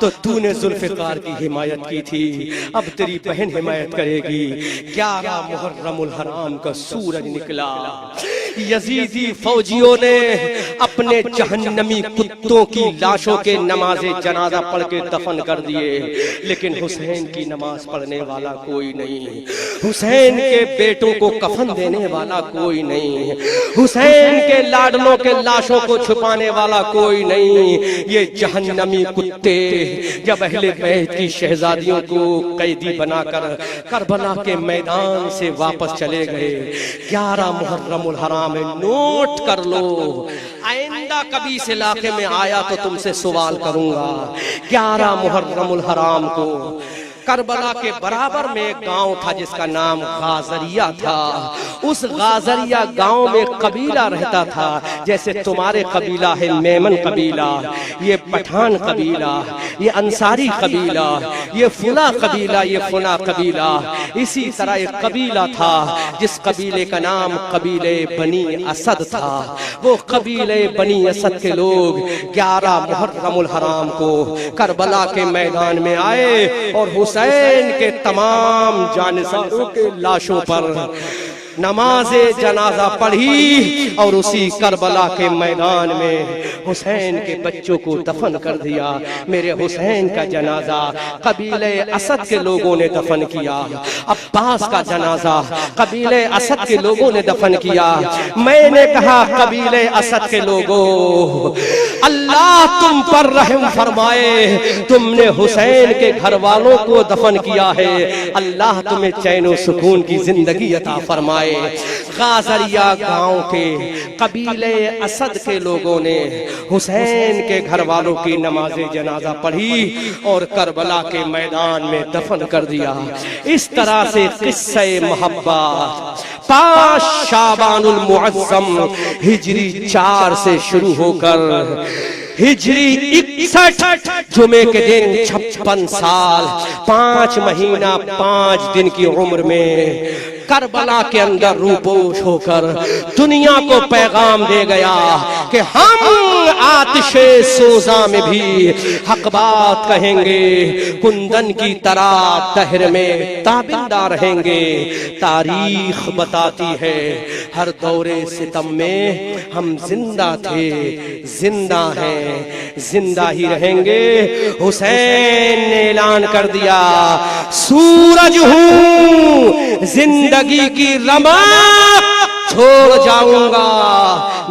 Speaker 2: तो तूने जुल्फ़िकार की हिमायत की थी, अब तेरी बहन हिमायत करेगी। 11 मुहर्रमुल हराम का सूरज निकला। यजीदी फौजियों ने अपने जहन्नमी कुत्तों की लाशों के नमाज़े जनाजा पढ़ के दफन कर दिए, लेकिन हुसैन की नमाज पढ़ने वाला कोई नहीं, हुसैन के बेटों को कफन देने वाला कोई नहीं, हुसैन के लाडलों के लाशों को छुपाने वाला कोई नहीं। ये जहन्नमी कुत्ते जब अहले बैत की शहजादियों को कैदी बनाकर करबला के मैदान से वापस चले गए। 11 मुहर्रमुल हराम में नोट कर लो, आइंदा कभी इस इलाके में आया तो तुमसे सवाल करूंगा। 11 मुहर्रमुल हराम को करबला के बराबर में एक गांव था जिसका नाम गाजरिया था। उस गाजरिया गांव में कबीला रहता था, जैसे तुम्हारे कबीला है मेमन कबीला, ये पठान कबीला, ये अंसारी कबीला, ये फुला कबीला, ये फुला कबीला। इसी तरह एक कबीला था जिस कबीले का नाम कबीले बनी असद था। वो कबीले बनी असद के लोग 11 मुहर्रमुल हराम को करबला के मैदान में आए और हुसैन के तमाम जानिसारों के लाशों पर नमाज़े जनाजा पढ़ी और उसी करबला के मैदान में हुसैन के बच्चों को दफन कर दिया। मेरे हुसैन का जनाजा कबीले असद के लोगों ने दफन किया, अब्बास का जनाजा कबीले असद के लोगों ने दफन किया। मैंने कहा, कबीले असद के लोगों, अल्लाह तुम पर रहम फरमाए, तुमने हुसैन के घर वालों को दफन किया है, अल्लाह तुम्हें चैन और सुकून की जिंदगी अता फरमाए। गाजरिया गांव के कबीले असद के लोगों ने हुसैन के घर वालों की नमाज़े जनाजा पढ़ी और करबला के मैदान में दफन कर दिया। इस तरह से किस्से मोहब्बत 5 शाबानुल मुअज़्ज़म हिजरी 4 से शुरू होकर हिजरी 61 जुमे के दिन 56 साल 5 महीना 5 दिन की उम्र में करबला के अंदर रूपोश होकर दुनिया को पैगाम दे गया कि हम आतिशे सोजा में भी हक बात कहेंगे, कुंदन की तरह दहर में ताबिंदा रहेंगे। तारीख बताती है हर दौरे सितम में हम जिंदा थे, जिंदा हैं, जिंदा ही रहेंगे। हुसैन ने ऐलान कर दिया, सूरज हूँ जिंदगी की रमक छोड़ जाऊंगा,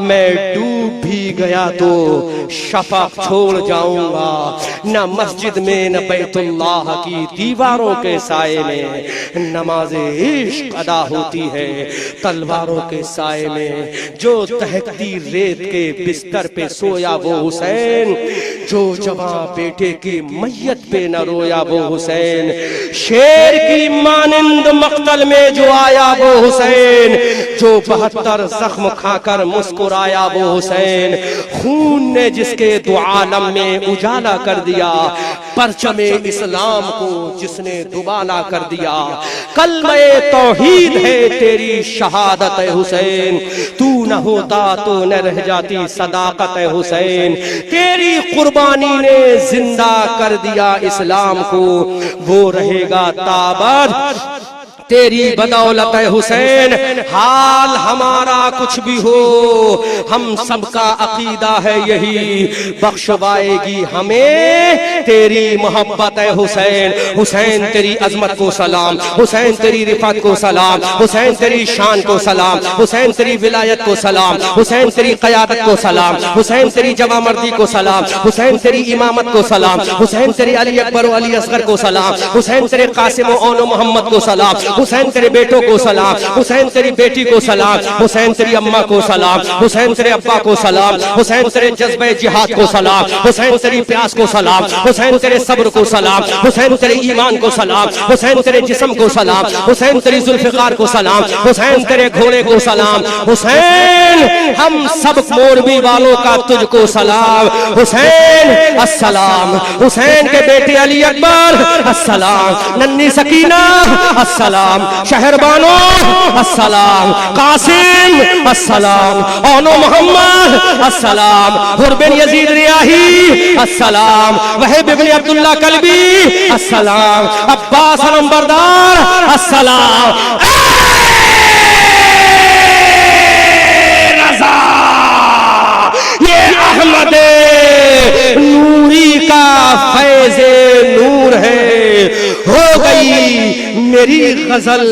Speaker 2: मैं डूब भी गया तो शफक छोड़ जाऊंगा। न मस्जिद में न बैतुल्लाह की दीवारों के साए में नमाज़े इश्क अदा होती है, तलवारों के साए में जो दहकती रेत के बिस्तर पे सोया वो हुसैन, जो जवां बेटे की मैयत पे न रोया वो हुसैन, शेर की मानिंद मक्तल में जो आया वो हुसैन, जो 72 जख्म खाकर मुस्कुराया वो हुसैन, खून ने जिसके दो आलम में उजाला कर दिया, परचमे इस्लाम को जिसने दुबाला कर दिया। कलमे तौहीद है तेरी शहादत हुसैन, तू न होता तो न रह जाती सदाकत हुसैन। तेरी कुर्बानी ने जिंदा कर दिया इस्लाम को, वो रहेगा ताबद तेरी बदौलत हुसैन। हाल हमारा कुछ भी हो, हम सबका अकीदा है यही, बख्शवाएगी हमें तेरी मोहब्बत हुसैन। हुसैन तेरी अजमत को सलाम, हुसैन तेरी रिफत को सलाम, हुसैन तेरी शान को सलाम, हुसैन तेरी विलायत को सलाम, हुसैन तेरी क़यादत को सलाम, हुसैन तेरी जवामर्दी को सलाम, हुसैन तेरी इमामत को सलाम, हुसैन तेरी अली अकबर और अली असगर को सलाम, हुसैन तेरे कासिम और मोहम्मद को सलाम, हुसैन तेरे बेटों को सलाम, हुसैन तेरी बेटी को सलाम, हुसैन तेरी अम्मा को सलाम, हुसैन तेरे अब्बा को सलाम, हुसैन तेरे जज्बे जिहाद को सलाम, हुसैन तेरी प्यास को सलाम, हुसैन तेरे सब्र को सलाम, हुसैन तेरे ईमान को सलाम, हुसैन तेरे जिस्म को सलाम, हुसैन तेरी जुल्फिकार को सलाम, हुसैन तेरे घोड़े को सलाम। हुसैन हम सब मोरबी वालों का तुझको सलाम। हुसैन अस्सलाम, हुसैन के बेटे अली अकबर अस्सलाम, नन्ही सकीना अस्सलाम, शहरबानो अस्सलाम, कासिम अस्सलाम, ओनो मोहम्मद अस्सलाम, हुरबिन यजीद रियाही अस्सलाम, वहीब इब्न अब्दुल्लाह कल्बी अस्सलाम, अब्बास नंबरदार अस्सलाम। रज़ा ये अहमद नूरी का फैज़े नूर है। हो गई मेरी गजल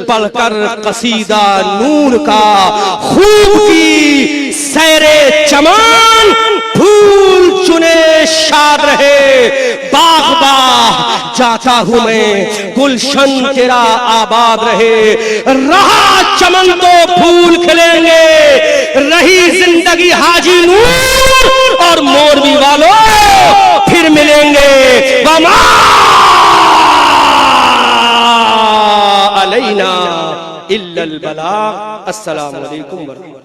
Speaker 2: पढ़कर कसीदा नूर का, खूब की सैरे चमान, फूल चुने शाद रहे बाग बाग जाता हूँ मैं, गुलशन तेरा आबाद रहे। रहा चमन तो फूल खिलेंगे, रही जिंदगी हाजी नूर और मोरबी वालों फिर मिलेंगे। वमा अलैना इल्लल बलाग। अस्सलामु अलैकुम।